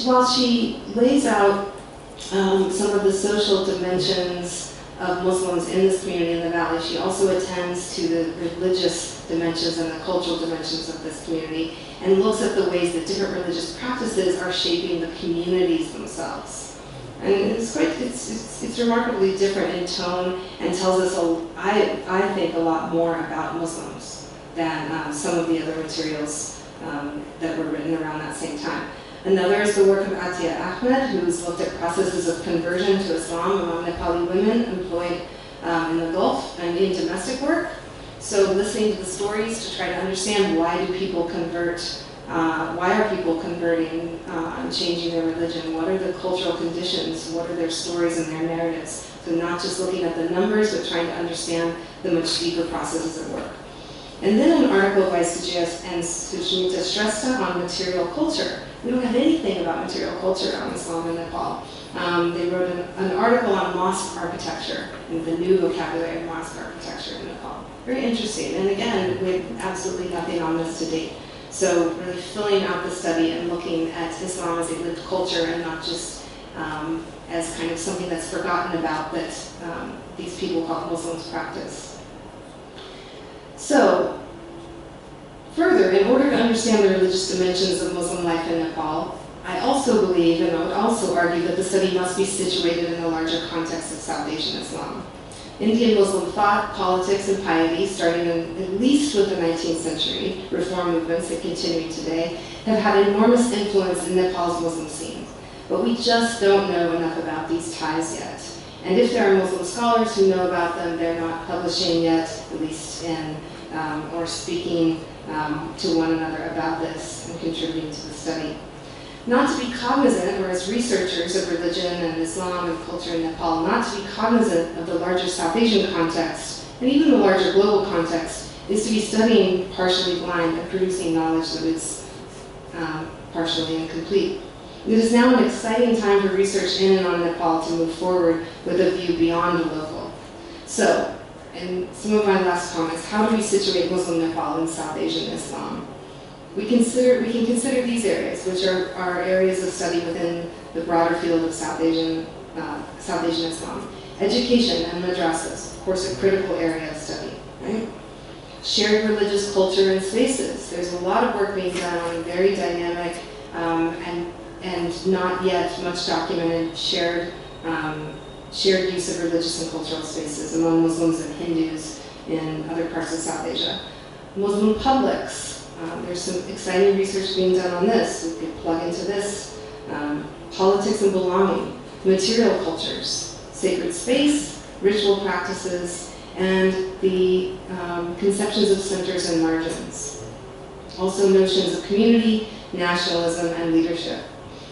while she lays out some of the social dimensions of Muslims in this community in the valley, she also attends to the religious dimensions and the cultural dimensions of this community and looks at the ways that different religious practices are shaping the communities themselves. And it's remarkably different in tone and tells us, I think, a lot more about Muslims than some of the other materials that were written around that same time. Another is the work of Atiya Ahmed, who's looked at processes of conversion to Islam among Nepali women employed in the Gulf and in domestic work. So listening to the stories to try to understand why do people convert, why are people converting and changing their religion, what are the cultural conditions, what are their stories and their narratives. So not just looking at the numbers, but trying to understand the much deeper processes at work. And then an article by Sujesh and Sushmita Shrestha on material culture. We don't have anything about material culture on Islam in Nepal. They wrote an article on mosque architecture and the new vocabulary of mosque architecture in Nepal. Very interesting. And again, we have absolutely nothing on this to date. So really filling out the study and looking at Islam as a lived culture and not just as kind of something that's forgotten about that these people called Muslims practice. So, further, in order to understand the religious dimensions of Muslim life in Nepal, I also believe, and I would also argue, that the study must be situated in the larger context of South Asian Islam. Indian Muslim thought, politics, and piety, starting at least with the 19th century, reform movements that continue today, have had enormous influence in Nepal's Muslim scene. But we just don't know enough about these ties yet. And if there are Muslim scholars who know about them, they're not publishing yet, at least in, or speaking to one another about this and contributing to the study. Not to be cognizant, or as researchers of religion and Islam and culture in Nepal, not to be cognizant of the larger South Asian context, and even the larger global context, is to be studying partially blind and producing knowledge that is partially incomplete. It is now an exciting time for research in and on Nepal to move forward with a view beyond the local. So, and some of my last comments, how do we situate Muslim Nepal in South Asian Islam? We can consider these areas, which are areas of study within the broader field of South Asian Islam. Education and madrasas, of course, a critical area of study, right? Shared religious culture and spaces. There's a lot of work being done on very dynamic and not yet much documented shared use of religious and cultural spaces among Muslims and Hindus in other parts of South Asia. Muslim publics, There's some exciting research being done on this. We could plug into this. Politics and belonging, material cultures, sacred space, ritual practices, and the conceptions of centers and margins. Also notions of community, nationalism, and leadership.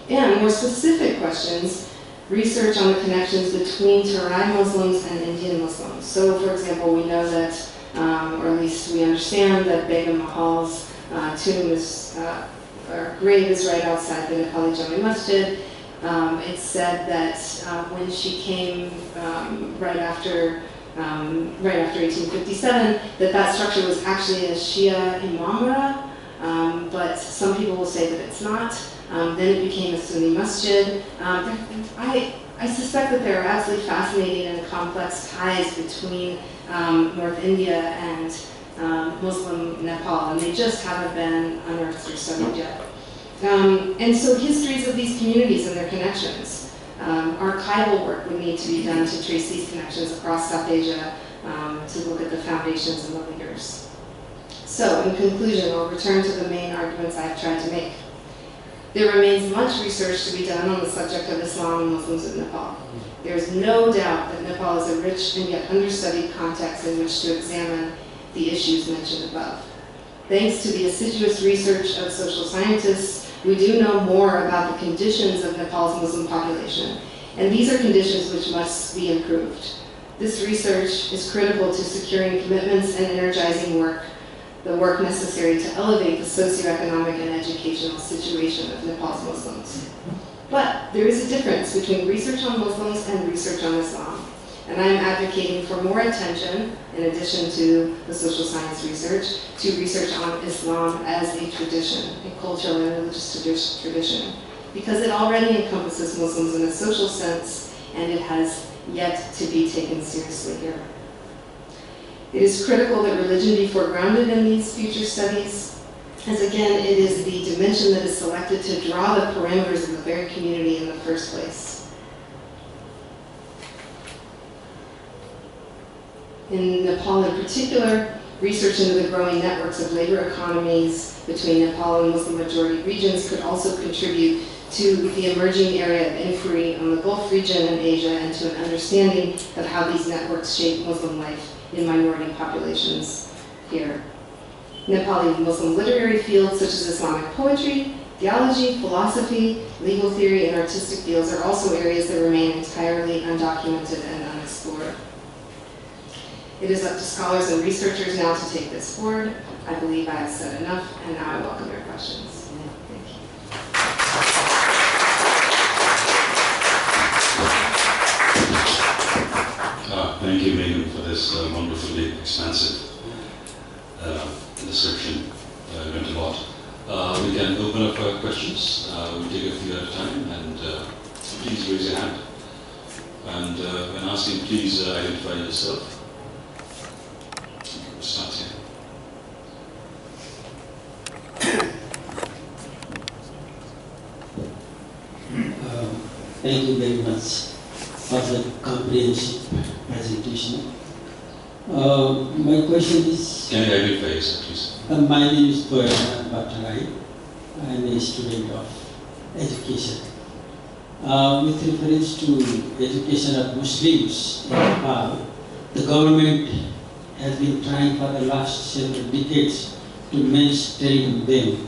And more specific questions, research on the connections between Terai Muslims and Indian Muslims. So, for example, we know that, or at least we understand that Begum Mahal's tomb is, or grave is right outside the Nepali Jami Masjid. It's said that when she came right after 1857, that structure was actually a Shia imamara, but some people will say that it's not. Then it became a Sunni masjid. I suspect that there are absolutely fascinating and complex ties between North India and Muslim Nepal, and they just haven't been unearthed or studied yet. And so histories of these communities and their connections. Archival work would need to be done to trace these connections across South Asia, to look at the foundations and the leaders. So, in conclusion, I'll return to the main arguments I've tried to make. There remains much research to be done on the subject of Islam and Muslims in Nepal. There is no doubt that Nepal is a rich and yet understudied context in which to examine the issues mentioned above. Thanks to the assiduous research of social scientists, we do know more about the conditions of Nepal's Muslim population, and these are conditions which must be improved. This research is critical to securing commitments and energizing the work necessary to elevate the socioeconomic and educational situation of Nepal's Muslims. But there is a difference between research on Muslims and research on Islam. And I am advocating for more attention, in addition to the social science research, to research on Islam as a tradition, a cultural and religious tradition, because it already encompasses Muslims in a social sense, and it has yet to be taken seriously here. It is critical that religion be foregrounded in these future studies, as again, it is the dimension that is selected to draw the parameters of the very community in the first place. In Nepal in particular, research into the growing networks of labor economies between Nepal and Muslim-majority regions could also contribute to the emerging area of inquiry on the Gulf region and Asia, and to an understanding of how these networks shape Muslim life in minority populations here. Nepali Muslim literary fields such as Islamic poetry, theology, philosophy, legal theory, and artistic fields are also areas that remain entirely undocumented and unexplored. It is up to scholars and researchers now to take this forward. I believe I have said enough, and now I welcome your questions. Thank you. Thank you, Megan, for this wonderfully expansive description. I learned a lot. We can open up for questions. We'll take a few at a time, and please raise your hand. And when asking, please identify yourself. Start here. Thank you very much for the comprehensive presentation. My question is... Can you identify yourself, please? My name is Toyana Bhattarai. I am a student of education. With reference to education of Muslims in Nepal, the government has been trying for the last several decades to mainstream them.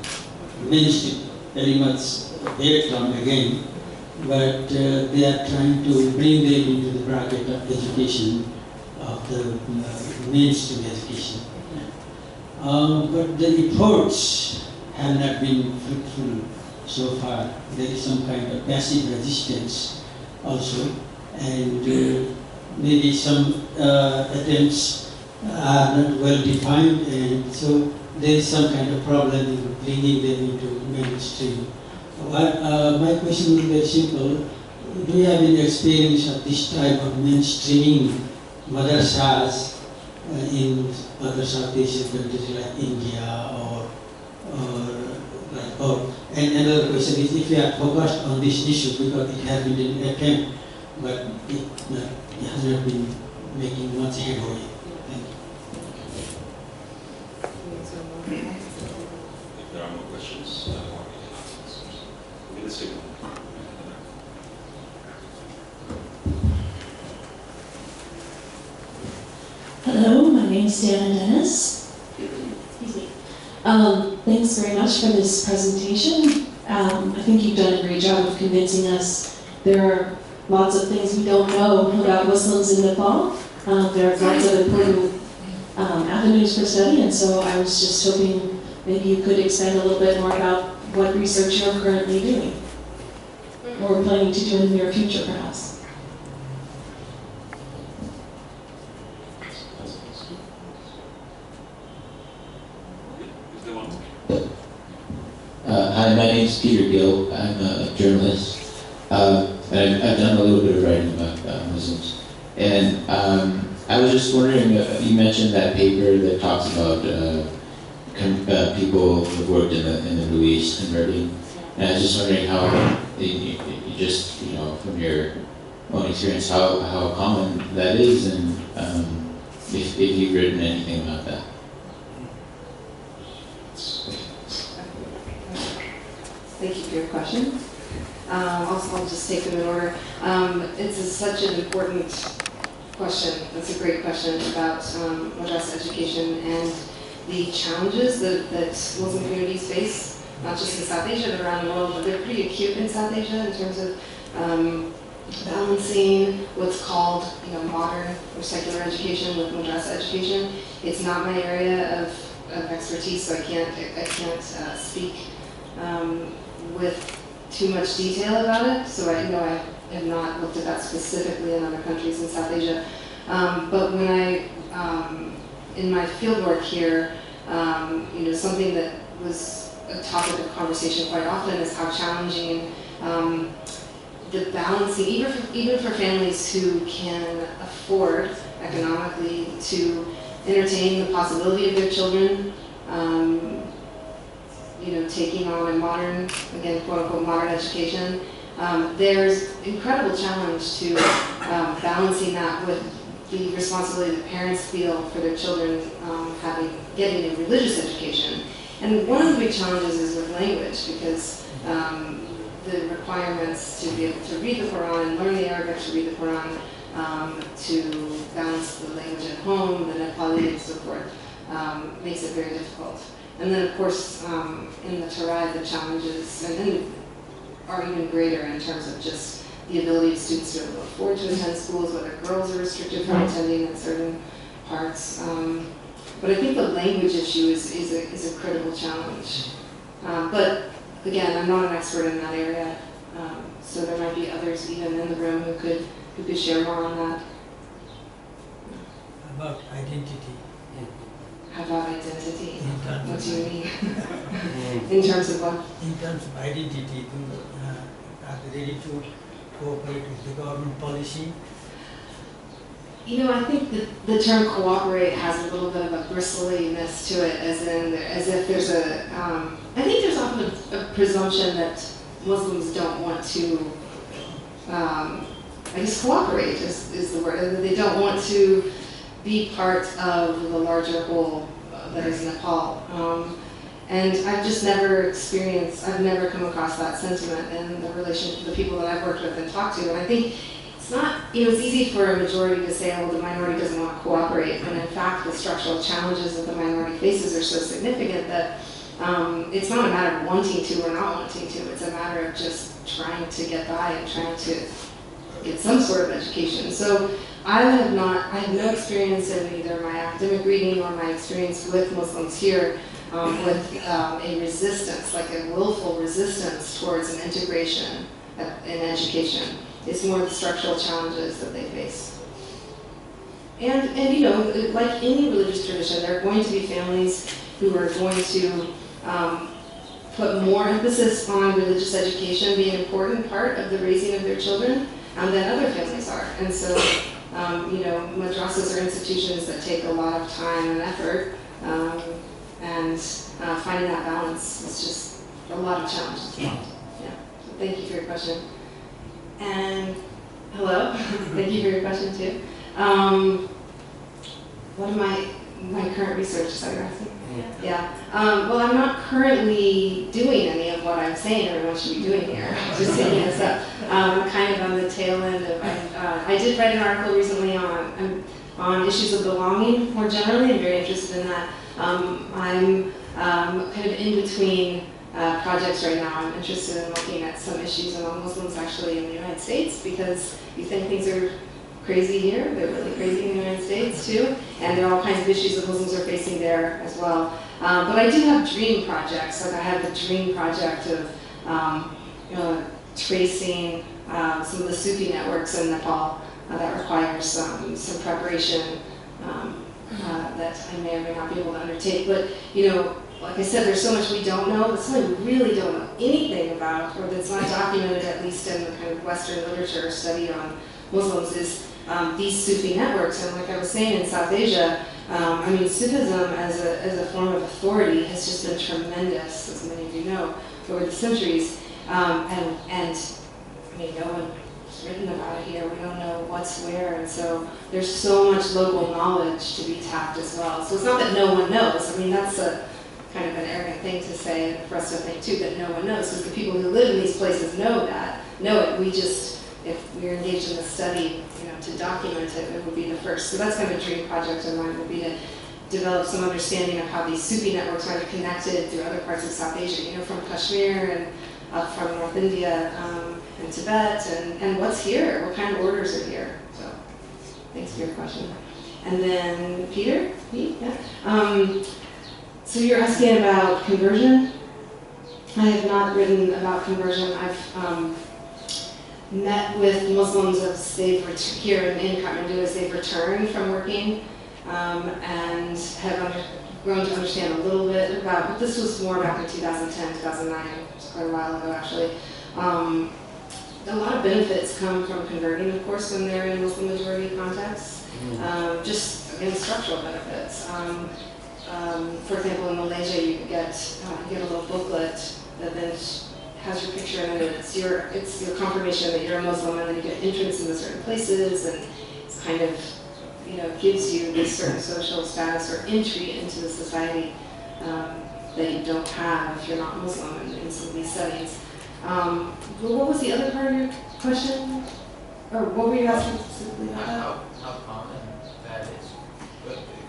Mainstream, very much bad term again, but they are trying to bring them into the bracket of education, of the mainstream education. But the efforts have not been fruitful so far. There is some kind of passive resistance also, and maybe some attempts are not well defined, and so there is some kind of problem in bringing them into mainstream. My question is very simple. Do you have any experience of this type of mainstreaming madrasas in other South Asian countries like India and another question is, if you are focused on this issue, because it has been an attempt, but it has not been making much headway. Thank you. let's take one. Hello, my name is Dana Dennis. Excuse me. Thanks very much for this presentation. I think you've done a great job of convincing us there are lots of things we don't know about Muslims in Nepal. There are lots of important avenues for study, and so I was just hoping maybe you could expand a little bit more about what research you're currently doing, or planning to do in the near future, perhaps. Hi, my name is Peter Gill. I'm a journalist. And I've done a little bit of writing about Muslims. And I was just wondering, you mentioned that paper that talks about people who've worked in the Middle East converting. And I was just wondering how, you just, from your own experience, how common that is, and if you've written anything about that. Thank you for your question. I'll just take them in order. It's such an important question. That's a great question about madrasa education and the challenges that Muslim communities face, not just in South Asia but around the world. But they're pretty acute in South Asia in terms of balancing what's called modern or secular education with madrasa education. It's not my area of expertise, so I can't speak with too much detail about it, so I have not looked at that specifically in other countries in South Asia. But when in my fieldwork here, something that was a topic of conversation quite often is how challenging the balancing, even for families who can afford economically to entertain the possibility of their children taking on a modern, again, quote-unquote, modern education. There's incredible challenge to balancing that with the responsibility that parents feel for their children getting a religious education. And one of the big challenges is with language, because the requirements to be able to read the Quran and learn the Arabic to read the Quran, to balance the language at home, the Nepali and so forth, makes it very difficult. And then, of course, in the Tarai, the challenges are even greater in terms of just the ability of students to afford to attend schools, whether girls are restricted from attending in certain parts. But I think the language issue is a critical challenge. But again, I'm not an expert in that area, so there might be others even in the room who could share more on that. About identity. How about identity? What do you mean? In terms of what? In terms of identity, are they ready to cooperate with the government policy? I think the term cooperate has a little bit of a bristliness to it, as if there's I think there's often a presumption that Muslims don't want to, cooperate is the word, that they don't want to be part of the larger whole that is Nepal. And I've just I've never come across that sentiment in the relation to the people that I've worked with and talked to. And I think it's not, it's easy for a majority to say, oh, the minority doesn't want to cooperate, when in fact the structural challenges that the minority faces are so significant that it's not a matter of wanting to or not wanting to, it's a matter of just trying to get by and trying to get some sort of education. So I have no experience in either my academic reading or my experience with Muslims here with a resistance, like a willful resistance towards an integration in education. It's more the structural challenges that they face. And like any religious tradition, there are going to be families who are going to put more emphasis on religious education being an important part of the raising of their children than other families are. And so, madrasas are institutions that take a lot of time and effort, and finding that balance is just a lot of challenges. Yeah. So thank you for your question. And hello, thank you for your question too. What am my current research, is that what you're asking? Yeah. Well, I'm not currently doing any of what I'm saying everyone should be doing here. Just taking this up. I'm kind of on the tail end of. I did write an article recently on issues of belonging more generally. I'm very interested in that. I'm kind of in between projects right now. I'm interested in looking at some issues among Muslims actually in the United States, because you think things are crazy here, they're really crazy in the United States too, and there are all kinds of issues that Muslims are facing there as well. But I do have dream projects. Like I have the dream project of tracing some of the Sufi networks in Nepal that requires some preparation that I may or may not be able to undertake. But like I said, there's so much we don't know, but something we really don't know anything about, or that's not documented, at least in the kind of Western literature or study on Muslims, is these Sufi networks. And like I was saying, in South Asia, I mean, Sufism as a form of authority has just been tremendous, as many of you know, over the centuries. And I mean, no one's written about it here. We don't know what's where, and so there's so much local knowledge to be tapped as well. So it's not that no one knows. I mean, that's a kind of an arrogant thing to say, and for us to think too, that no one knows, because the people who live in these places know it. We just, if we're engaged in the study, to document it, it would be the first. So that's kind of a dream project of mine, would be to develop some understanding of how these Sufi networks might have connected through other parts of South Asia, from Kashmir and up from North India and Tibet, and what's here, what kind of orders are here. So thanks for your question. And then Peter? Yeah. So you're asking about conversion. I have not written about conversion. I've met with Muslims as they've here in Kathmandu as they've returned from working, and have grown to understand a little bit about, but this was more back in 2010, 2009, it's quite a while ago actually. A lot of benefits come from converting, of course, when they're in a Muslim majority context. Just, again, structural benefits. For example, in Malaysia, you get a little booklet that then has your picture in it. It's your confirmation that you're a Muslim, and then you get entrance into certain places, and it's kind of, gives you this certain social status or entry into the society that you don't have if you're not Muslim in some of these settings. What was the other part of your question? Or what were you asking specifically about that? How common that is,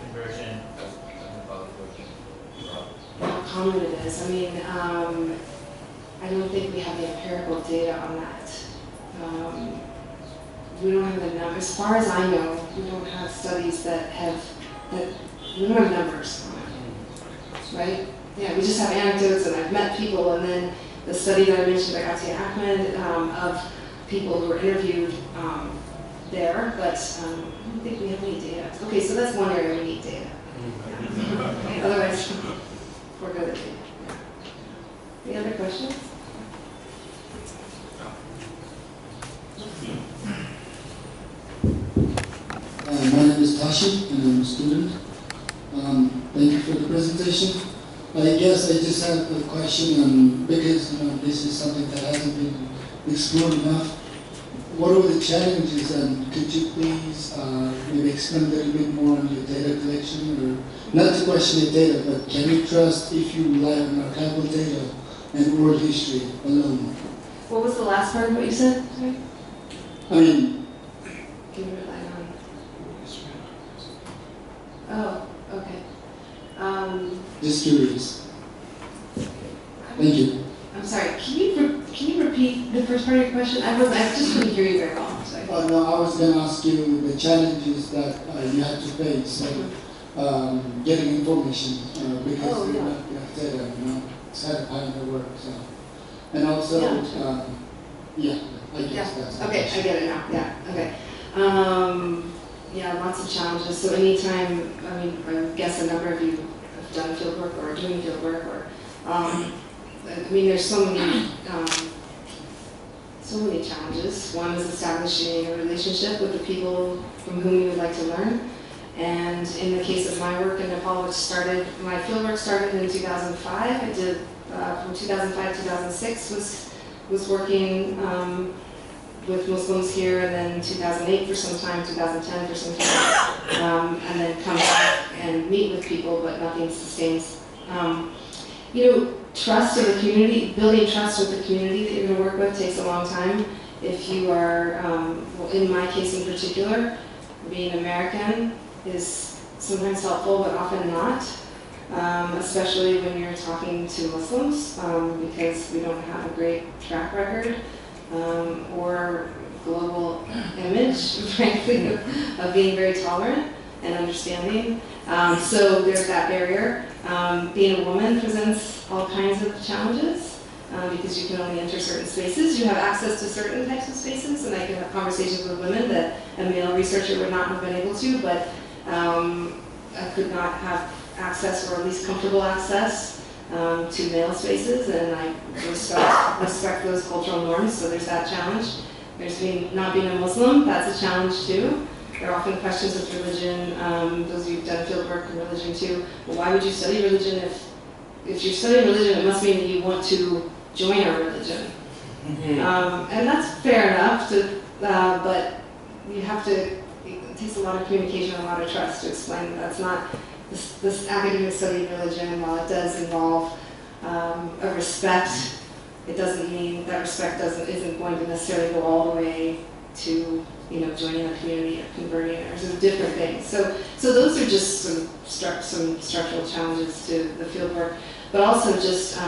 conversion of Nepal working abroad? How common it is. I mean, I don't think we have the empirical data on that. We don't have the numbers. As far as I know, we don't have studies we don't have numbers on it, right? Yeah, we just have anecdotes, and I've met people, and then the study that I mentioned by Atiya Ahmed of people who were interviewed there, but I don't think we have any data. Okay, so that's one area we need data. Yeah. Otherwise, we're good at data. Any other questions? My name is Tashi, and I'm a student. Thank you for the presentation. I guess I just have a question, because this is something that hasn't been explored enough. What are the challenges, and could you please maybe explain a little bit more on your data collection, or not to question the data, but can you trust if you rely on archival data and oral history alone? What was the last part of what you said? Sorry? I mean, can you rely on? Oh, okay. Just curious. Thank you. I'm sorry. Can you repeat the first part of your question? I just couldn't hear you very well. Sorry. No, I was going to ask you the challenges that you had to face getting information because you have data, it's had to find the work. So, and also, I guess that's okay. I get it now. Yeah. Okay. Lots of challenges. So anytime, I guess a number of you have done field work or are doing field work, or there's so many challenges. One is establishing a relationship with the people from whom you would like to learn. And in the case of my work in Nepal, my field work started in 2005. I did from 2005 to 2006 was working with Muslims here, and then 2008 for some time, 2010 for some time, and then come back and meet with people, but nothing sustains Trust in the community, building trust with the community that you're going to work with takes a long time. If you are, in my case in particular, being American is sometimes helpful, but often not, especially when you're talking to Muslims, because we don't have a great track record or global image, frankly, of being very tolerant and understanding. So there's that barrier. Being a woman presents all kinds of challenges because you can only enter certain spaces. You have access to certain types of spaces, and I can have conversations with women that a male researcher would not have been able to, but I could not have access, or at least comfortable access, to male spaces, and I respect those cultural norms, so there's that challenge. There's not being a Muslim, that's a challenge too. There are often questions with religion, those of you who've done field work in religion too. Well, why would you study religion if you're studying religion, it must mean that you want to join our religion. And that's fair enough, but you have to, it takes a lot of communication and a lot of trust to explain that that's not, this academic study of religion, while it does involve a respect, it doesn't mean that respect isn't going to necessarily go all the way to joining a community or converting or some different things. So those are just some structural challenges to the field work, but also just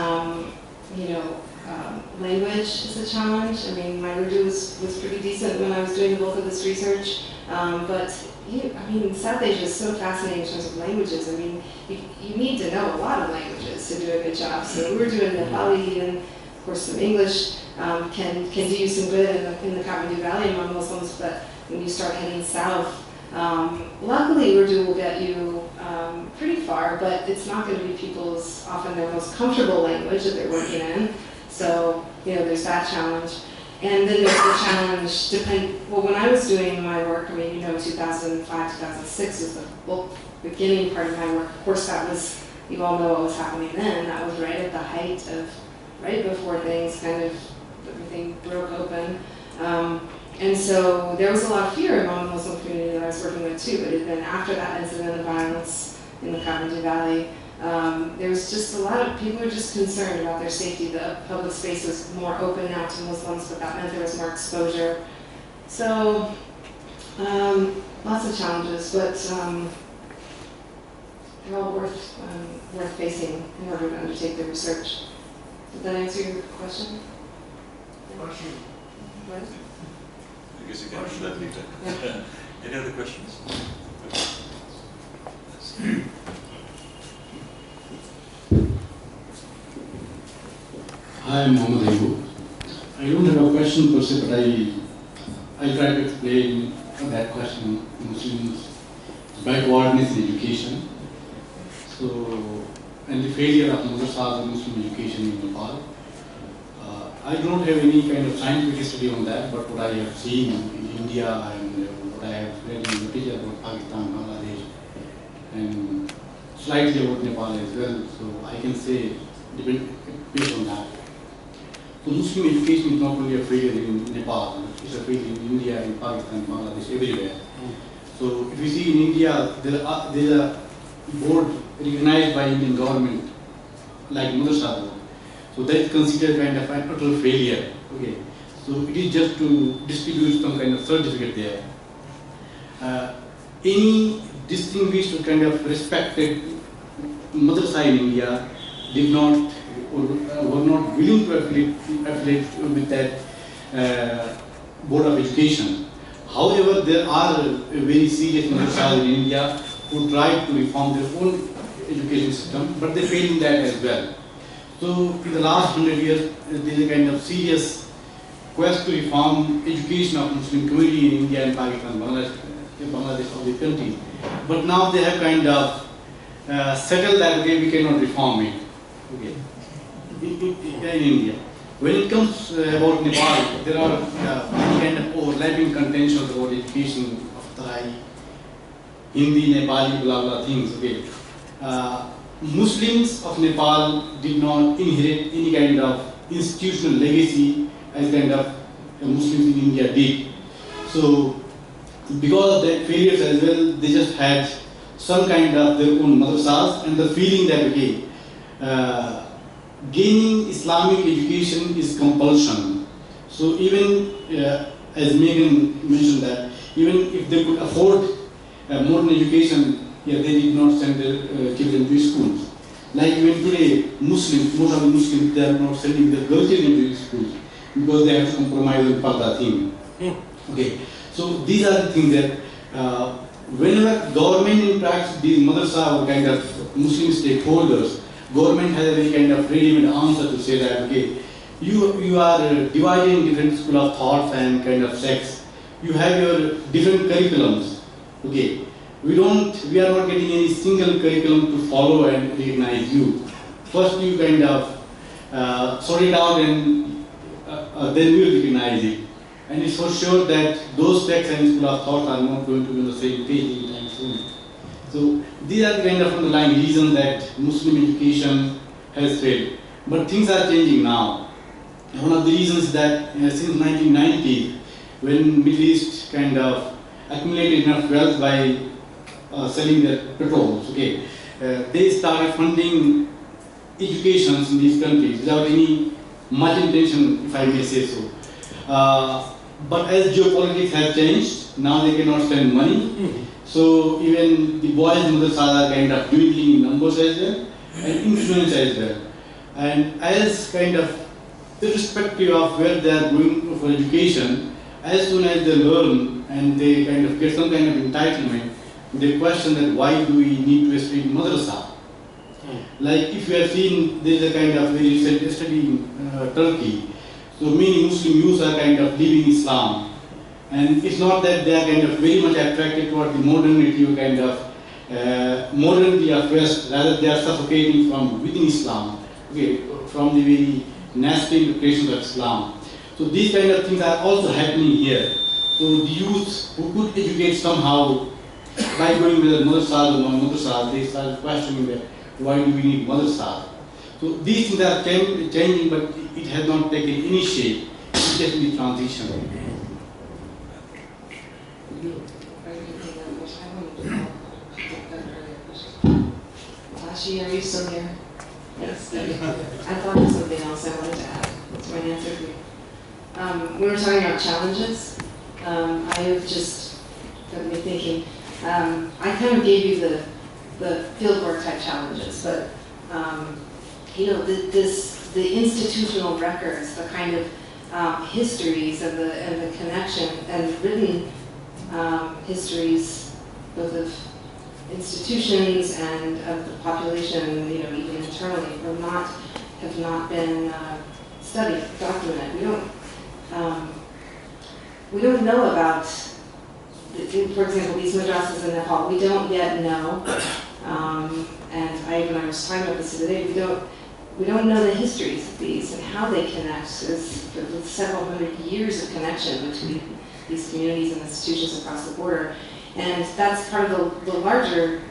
language is a challenge. I mean, my Urdu was pretty decent when I was doing the bulk of this research, but South Asia is so fascinating in terms of languages. I mean, you need to know a lot of languages to do a good job. So we're doing Nepali and, of course, some English can do you some good in the Kathmandu Valley among Muslims, but when you start heading south, luckily Urdu will get you pretty far, but it's not going to be people's, often their most comfortable language that they're working in. So, there's that challenge. And then there's the challenge, when I was doing my work, 2005, 2006 was the beginning part of my work. Of course, that was, you all know what was happening then. That was right at the height of, right before things everything broke open. And so there was a lot of fear among the Muslim community that I was working with too, but then after that incident of violence in the Kathmandu Valley, there was just a lot of people were just concerned about their safety. The public space was more open now to Muslims, but that meant there was more exposure. So lots of challenges, but they're all worth facing in order to undertake the research. Did that answer your question? Question. What? I guess you can answer that later. Yeah. Any other questions? Hi, I'm Mohammed Ayub. I don't have a question per se, but I'll try to explain that question. Muslims' backwardness in education. So, and the failure of madrasas and Muslim education in Nepal. I don't have any kind of scientific study on that, but what I have seen in India and what I have read in literature about Pakistan, Bangladesh, and slightly about Nepal as well, so I can say based on that. So Muslim education is not only a failure in Nepal, it's a failure in India, in Pakistan, Bangladesh, everywhere. So if you see in India, there is a board recognized by Indian government, like Madrasa board. So that is considered kind of a total failure. Okay. So it is just to distribute some kind of certificate there. Any distinguished or kind of respected madrasa in India did not or were not willing to affiliate with that board of education. However, there are very serious madrasas in India who tried to reform their own education system, but they failed in that as well. So in the last 100 years, there is a kind of serious quest to reform education of Muslim community in India and Pakistan, Bangladesh, all the countries. But now they have kind of settled that, okay, we cannot reform it. Okay. In India. When it comes about Nepal, there are many kind of overlapping contentions about education of Thai, Hindi, Nepali, blah blah things. Okay. Muslims of Nepal did not inherit any kind of institutional legacy as kind of Muslims in India did. So because of that failures as well, they just had some kind of their own madrasas and the feeling that, okay, gaining Islamic education is compulsion. So even as Megan mentioned that, even if they could afford modern education, they did not send their children to schools. Like even today, Muslims, most of the Muslims, they are not sending their girl children to schools because they have to compromise on Parda theme. Okay, so these are the things that whenever government interacts with these madrasa or kind of Muslim stakeholders, government has a very kind of ready-made answer to say that, okay, you are dividing different school of thoughts and kind of sects. You have your different curriculums. Okay, we are not getting any single curriculum to follow and recognize you. First you kind of sort it out and then we will recognize it. And it's for sure that those sects and school of thought are not going to be on the same page anytime soon. So these are the kind of underlying reasons that Muslim education has failed. But things are changing now. One of the reasons that since 1990, when Middle East kind of accumulated enough wealth by selling their petrols, okay, they started funding educations in these countries without any much intention, if I may say so. But as geopolitics has changed, now they cannot spend money. So even the boys' madrasas are kind of dwindling in numbers as well and influence as well. And as kind of irrespective of where they are going for education, as soon as they learn and they kind of get some kind of entitlement, they question that why do we need to study madrasa? Like if you have seen, there is a kind of very recent study in Turkey. So many Muslim youths are kind of leaving Islam. And it's not that they are kind of very much attracted toward the modernity or kind of modernity of West, rather they are suffocating from within Islam, okay, from the very nasty implications of Islam. So these kind of things are also happening here. So the youth who could educate somehow by going with the madrasas or non-madrasas, they start questioning that why do we need madrasas? So these things are changing, but it has not taken any shape. It's just in the transition. Tashi, are you still here? Yes. I thought of something else I wanted to add. That's my answer for you. We were talking about challenges. I have just got me thinking. I kind of gave you the fieldwork type challenges, but you know, the institutional records, the kind of histories and the connection and written histories both of institutions and of the population, you know, even internally, have not been studied, documented. We don't know about, for example, these madrasas in Nepal. We don't yet know, and I was talking about this the other day. We don't know the histories of these and how they connect. There's several hundred years of connection between these communities and institutions across the border. And that's part of the larger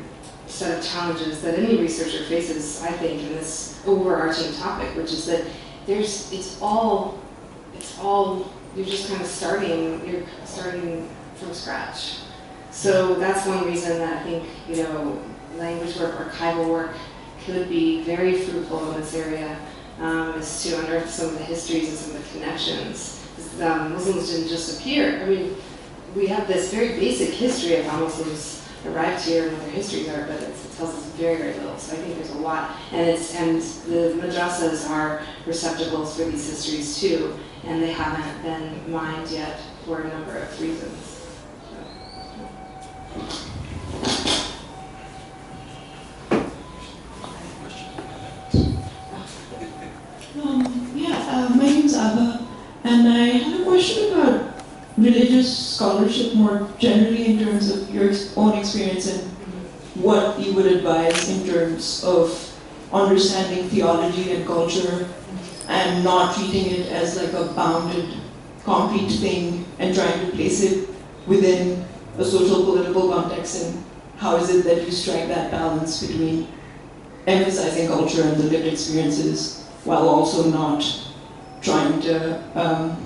set of challenges that any researcher faces, I think, in this overarching topic, which is that it's all, you're just kind of starting from scratch. So that's one reason that I think, you know, language work, archival work could be very fruitful in this area, is to unearth some of the histories and some of the connections. Muslims didn't just appear. I mean, we have this very basic history of how Muslims arrived here and what their histories are, but it tells us very, very little. So I think there's a lot, and the madrasas are receptacles for these histories too, and they haven't been mined yet for a number of reasons. My name is Abha, and I had a question about religious scholarship more generally in terms of your own experience and what you would advise in terms of understanding theology and culture and not treating it as like a bounded, concrete thing and trying to place it within a social political context, and how is it that you strike that balance between emphasizing culture and the lived experiences while also not trying to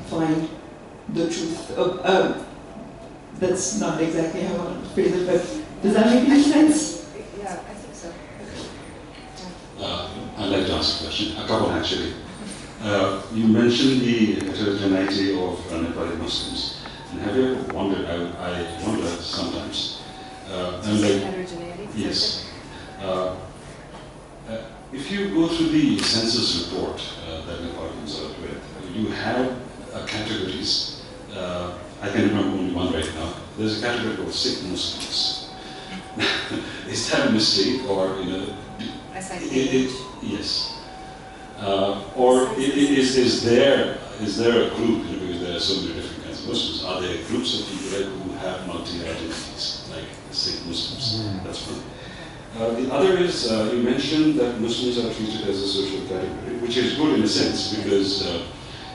find the truth of, that's not exactly how I want to phrase it, but does that make any sense? Yeah, I think so. I'd like ask a question, a couple actually. You mentioned the heterogeneity of Nepali Muslims. And have you ever wondered, I wonder sometimes, Heterogeneity? yes. If you go through the census report that Nepal comes out with, you have categories. I can remember only one right now. There's a category called Sikh Muslims. Is that a mistake, or yes? Or is there a group, because there are so many different kinds of Muslims? Are there groups of people who have multi-identities, like Sikh Muslims? That's one. The other is, you mentioned that Muslims are treated as a social category, which is good in a sense, because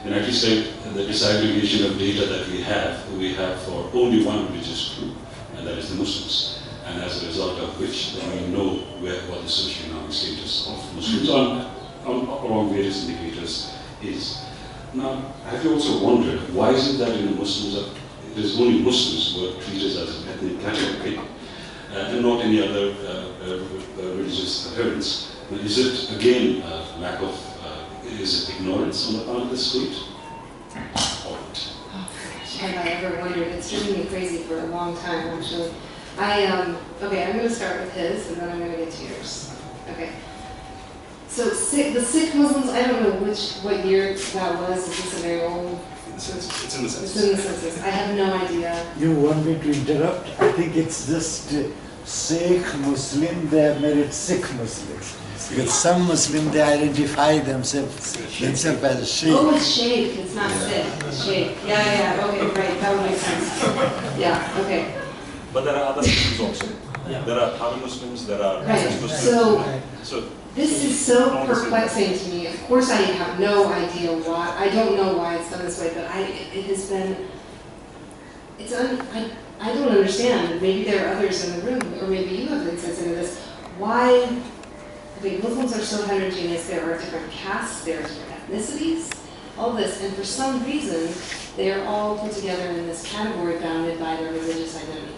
in actually say the disaggregation of data that we have for only one religious group, and that is the Muslims. And as a result of which, then we know what the socioeconomic status of Muslims along various indicators is. Now, have you also wondered, why is it that it is only Muslims who are treated as an ethnic category, and not any other religious adherents? Is it, again, lack of, is it ignorance on the part of the state? Have I ever wondered? It's driven me crazy for a long time, actually. Okay, I'm going to start with his, and then I'm going to get to yours. Okay. So the Sikh Muslims, I don't know what year that was. Is this a very old? It's in the census. It's in the census. I have no idea. You want me to interrupt? I think it's just Sikh Muslim, they have made it Sikh Muslims. Because some Muslim, they identify themselves as a Sheikh. Oh, it's Sheikh, it's not Sikh, it's Sheikh. Yeah, okay, right, that would make sense. Yeah, okay. But there are other Muslims also. Yeah. There are Thai Muslims, there are Muslims. So this is so perplexing to me. Of course I have no idea why. I don't know why it's done this way, but it has been, I don't understand. Maybe there are others in the room, or maybe you have insights into this. Why, Muslims are so heterogeneous, there are different castes, there are different ethnicities, all this, and for some reason, they are all put together in this category bounded by their religious identity.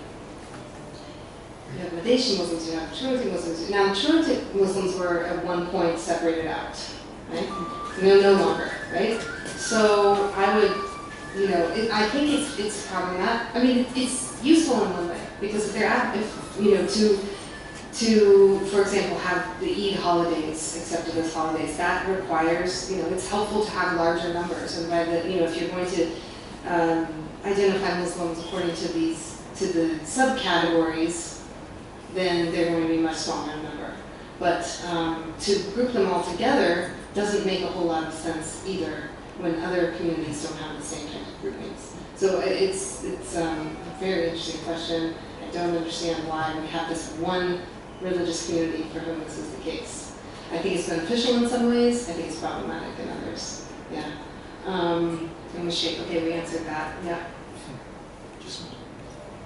You have Madhesi Muslims, you have Situating Muslims. Now, Situating Muslims were at one point separated out, right? No longer, right? So I would, I think it's problematic. I mean, it's useful in one way, because if they're to, for example, have the Eid holidays accepted as holidays, that requires, it's helpful to have larger numbers. And by the, if you're going to identify Muslims according to the subcategories, then they're going to be much smaller in number. But to group them all together doesn't make a whole lot of sense either, when other communities don't have the same kind of groupings. So it's a very interesting question. I don't understand why we have this one religious community for whom this is the case. I think it's beneficial in some ways. I think it's problematic in others. Yeah. And okay, we answered that. Yeah.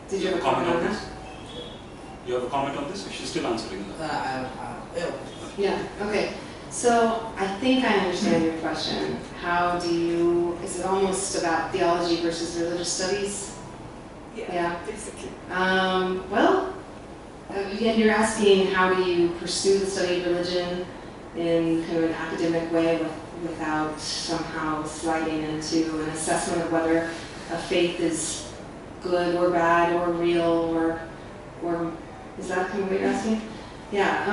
Did you have a comment on that? You have a comment on this? She's still answering that. Yeah. Okay. So I think I understand your question. Is it almost about theology versus religious studies? Yeah. Basically. Well, again, you're asking how do you pursue the study of religion in kind of an academic way without somehow sliding into an assessment of whether a faith is good or bad or real or is that kind of what you're asking? Yeah.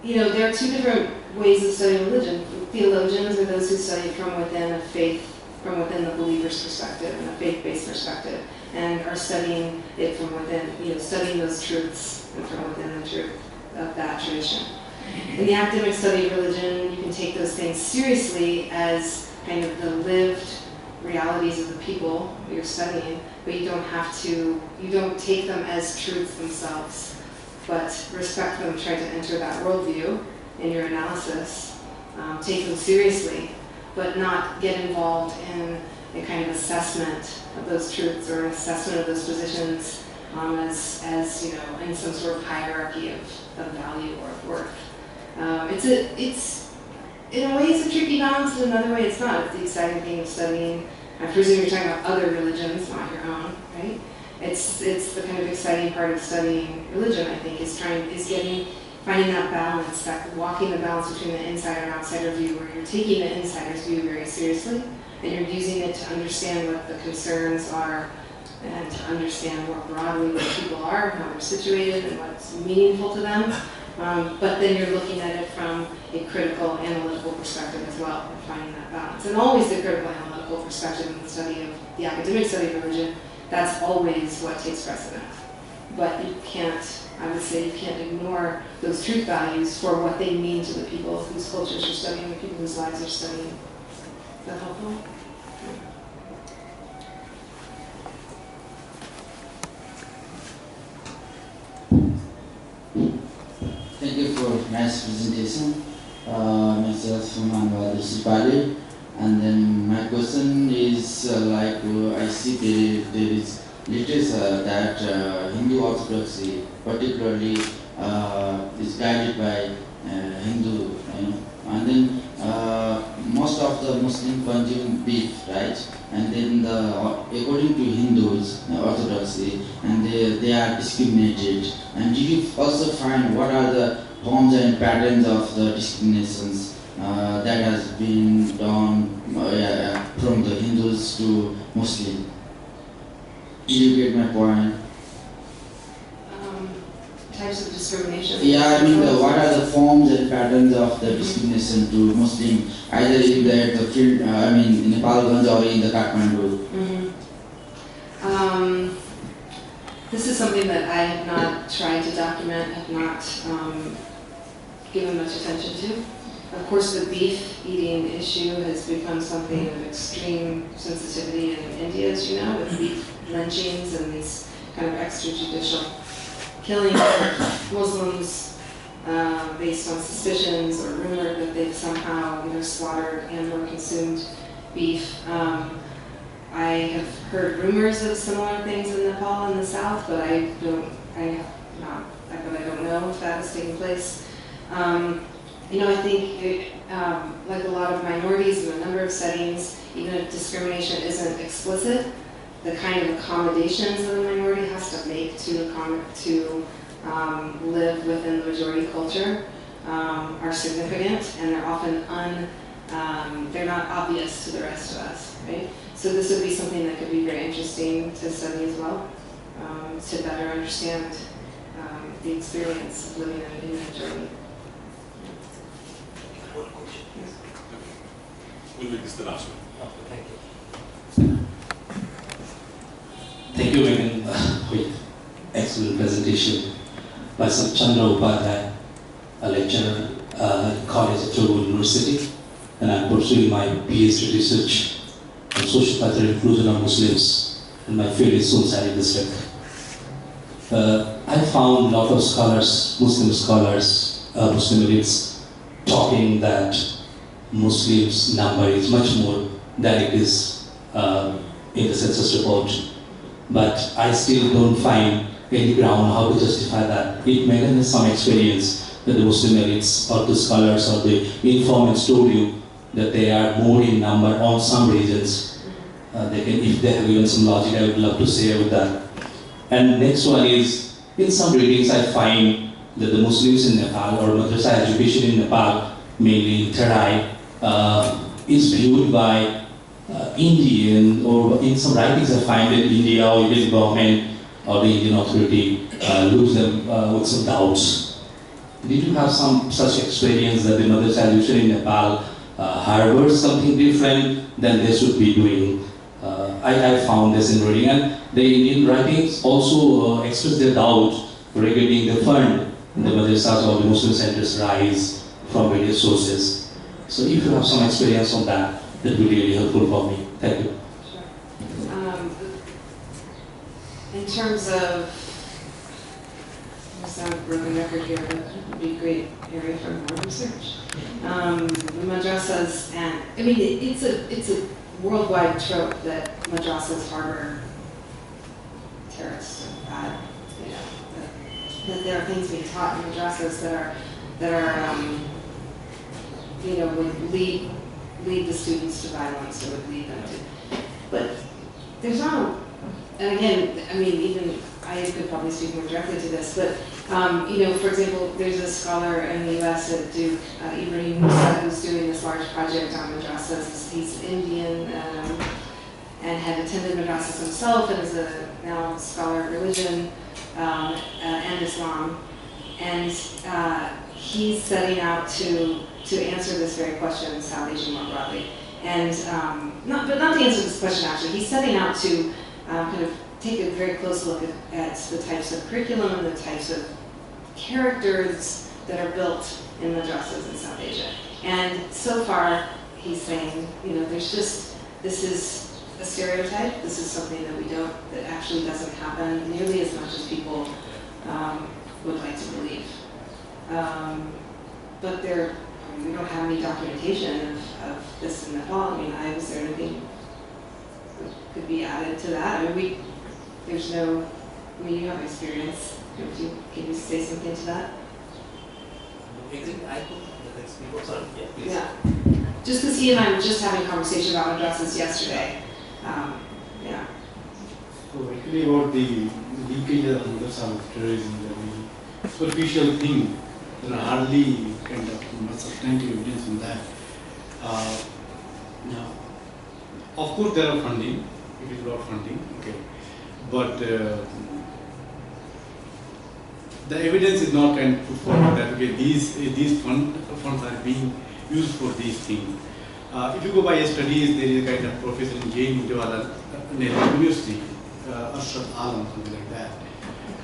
There are two different ways of studying religion. Theologians are those who study from within a faith, from within the believer's perspective and a faith-based perspective, and are studying it from within, studying those truths and from within the truth of that tradition. In the academic study of religion, you can take those things seriously as kind of the lived realities of the people that you're studying, but you don't take them as truths themselves, but respect them, try to enter that worldview in your analysis, take them seriously, but not get involved in a kind of assessment of those truths or an assessment of those positions as in some sort of hierarchy of value or of worth. It's in a way it's a tricky balance, in another way it's not. It's the exciting thing of studying. I presume you're talking about other religions, not your own, right? It's the kind of exciting part of studying religion, I think, is finding that balance, that walking the balance between the insider and outsider view, where you're taking the insider's view very seriously, and you're using it to understand what the concerns are, and to understand more broadly what people are, and how they're situated, and what's meaningful to them. But then you're looking at it from a critical, analytical perspective as well, and finding that balance. And always the critical, analytical perspective in the study of the academic study of religion, that's always what takes precedent. But you can't, I would say, you can't ignore those truth values for what they mean to the people whose cultures you're studying, the people whose lives you're studying. Is that helpful? Thank you for nice presentation. Myself, Adamson Sijapati, and then my question is I see there is literature that Hindu orthodoxy, particularly, is guided by Hindu, and then most of the Muslim consume beef, right? And then according to Hindus orthodoxy, and they are discriminated. And did you also find what are the forms and patterns of the discriminations that has been done from the Hindus to Muslim? Did you get my point? Types of discrimination? Yeah, I mean, what are the forms and patterns of the discrimination to Muslim, either in the field, in Nepal or in the Kathmandu? This is something that I have not tried to document, have not given much attention to. Of course, the beef eating issue has become something of extreme sensitivity in India, as you know, with beef lynchings and these kind of extrajudicial killing of Muslims based on suspicions or rumor that they've somehow slaughtered and or consumed beef. I have heard rumors of similar things in Nepal and the South, but I don't know if that is taking place. I think like a lot of minorities in a number of settings, even if discrimination isn't explicit, the kind of accommodations that a minority has to make to live within the majority culture are significant, and they're often they're not obvious to the rest of us, right? So this would be something that could be very interesting to study as well, to better understand the experience of living in the majority. We'll make this the last one. Thank you. Thank you, Megan, for excellent presentation by Chandra Upadhyay, a lecturer at College at Tribhuvan University, and I'm pursuing my PhD research on social cultural inclusion of Muslims, and my field is Sunsari district. I found a lot of scholars, Muslim elites, talking that Muslims' number is much more than it is in the census report. But I still don't find any ground how to justify that. If Megan has some experience that the Muslim elites or the scholars or the informants told you that they are more in number on some regions, if they have given some logic, I would love to share with that. And next one is, in some readings I find that the Muslims in Nepal or madrasa education in Nepal, mainly in Terai, is viewed by Indian, or in some writings I find that India or Indian government or the Indian authority looks them with some doubts. Did you have some such experience that the madrasa education in Nepal harbors something different than they should be doing? I found this in reading, and the Indian writings also express their doubt regarding the fund in the madrasas or the Muslim centers rise from various sources. So if you have some experience on that, that would be really helpful for me. Thank you. Sure. In terms of, I sound a broken record here, but it would be a great area for more research. The madrasas, and I mean, it's a worldwide trope that madrasas harbor terrorists and bad, that there are things being taught in madrasas that are would lead the students to violence, or would lead them to. But there's not and again, I mean, even I could probably speak more directly to this, but you know, for example, there's a scholar in the U.S. at Duke, Ibrahim Musa, who's doing this large project on madrasas. He's Indian and had attended madrasas himself, and is now a scholar of religion and Islam. And he's setting out to answer this very question in South Asia more broadly. And not to answer this question actually, he's setting out to kind of take a very close look at the types of curriculum and the types of characters that are built in madrasas in South Asia. And so far, he's saying, you know, this is a stereotype. This is something that actually doesn't happen nearly as much as people would like to believe. But we don't have any documentation of this in Nepal. I mean, is there anything that could be added to that? I mean, you have experience. Can you say something to that? Yeah. Just because he and I were just having a conversation about madrasas yesterday. Yeah. So actually about the leakage of madrasa terrorism, the superficial thing, there are hardly kind of much substantive evidence on that. Now, of course there are funding, it is about funding, okay. But the evidence is not kind of put forward that okay, these funds are being used for these things. If you go by studies, there is a kind of professor in Jawaharlal Nehru University, Ashraf Alam, something like that.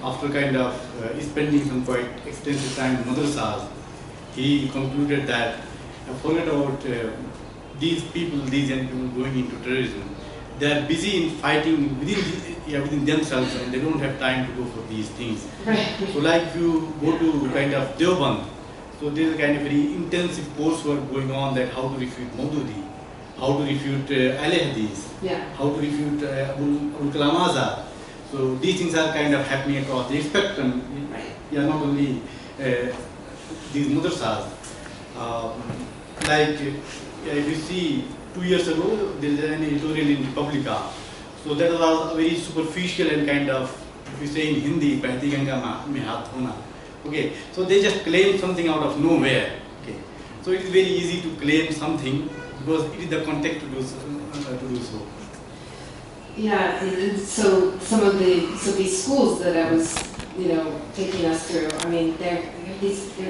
After kind of spending some quite extensive time in madrasas, he concluded that forget about these people, these young people going into terrorism. They are busy in fighting within themselves, and they don't have time to go for these things. Right. So like if you go to kind of Deoband, so there is a kind of very intensive coursework going on that how to refute Maududi, how to refute Al-Hadith, how to refute Abul Kalam Azad. So these things are kind of happening across the spectrum. Yeah, not only these madrasas. Like if you see 2 years ago, there is an editorial in Republica. So that was very superficial and kind of, if you say in Hindi, Pehti Ganga mein haath hona. Okay, so they just claim something out of nowhere. Okay, so it is very easy to claim something because it is the context to do so. Yeah, and so these schools that I was, taking us through, I mean, they're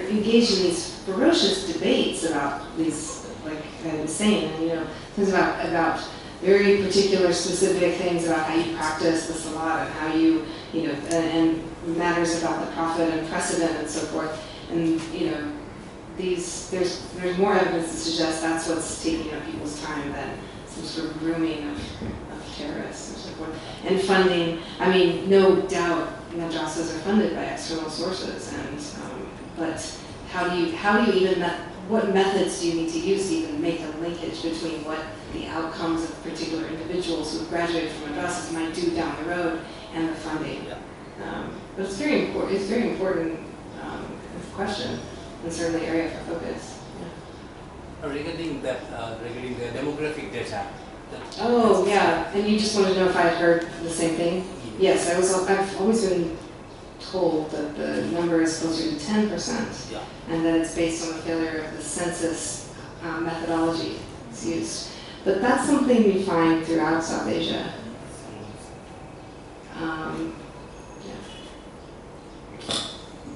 engaged in these ferocious debates about these, like I was saying, things about very particular, specific things about how you practice the salat and how you, and matters about the prophet and precedent and so forth. And there's more evidence to suggest that's what's taking up people's time than some sort of grooming of terrorists and so forth. And funding, I mean, no doubt madrasas are funded by external sources, and but how do you even what methods do you need to use to even make a linkage between what the outcomes of particular individuals who graduate from madrasas might do down the road and the funding? But it's very important. It's a very important question, and certainly area for focus. Regarding the demographic data. Oh yeah, and you just wanted to know if I had heard the same thing? Yes, I've always been told that the number is closer to 10%, and that it's based on the failure of the census methodology that's used. But that's something we find throughout South Asia.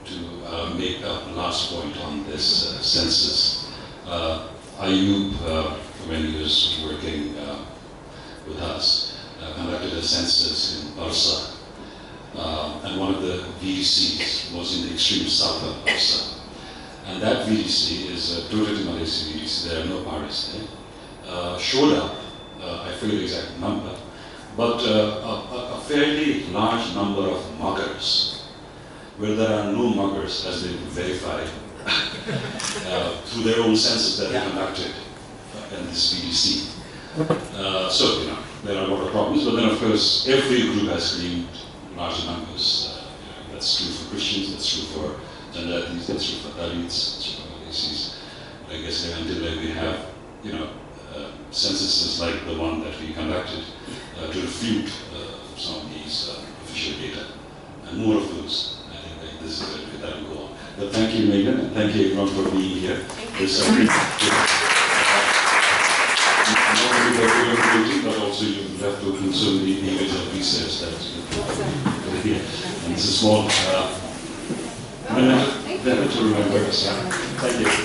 To make a last point on this census, Ayub, when he was working with us, conducted a census in Barsa, and one of the VDCs was in the extreme south of Barsa. And that VDC is a totally Malaysian VDC, there are no Paris there. Showed up, I forget the exact number, but a fairly large number of muggers, where there are no muggers, as they could verify through their own census that they conducted in this VDC. So, there are a lot of problems, but then of course, every group has claimed large numbers. That's true for Christians, that's true for Janjatis, that's true for Dalits, that's true for Malaysians. I guess until we have, censuses like the one that we conducted to refute some of these official data. And more of those. I think this is good, that will go on. But thank you, Megan, and thank you everyone for being here. It's not only that you're meeting, but also you have to consume the areas of research that you here. And it's a small minute to remember us. Thank you.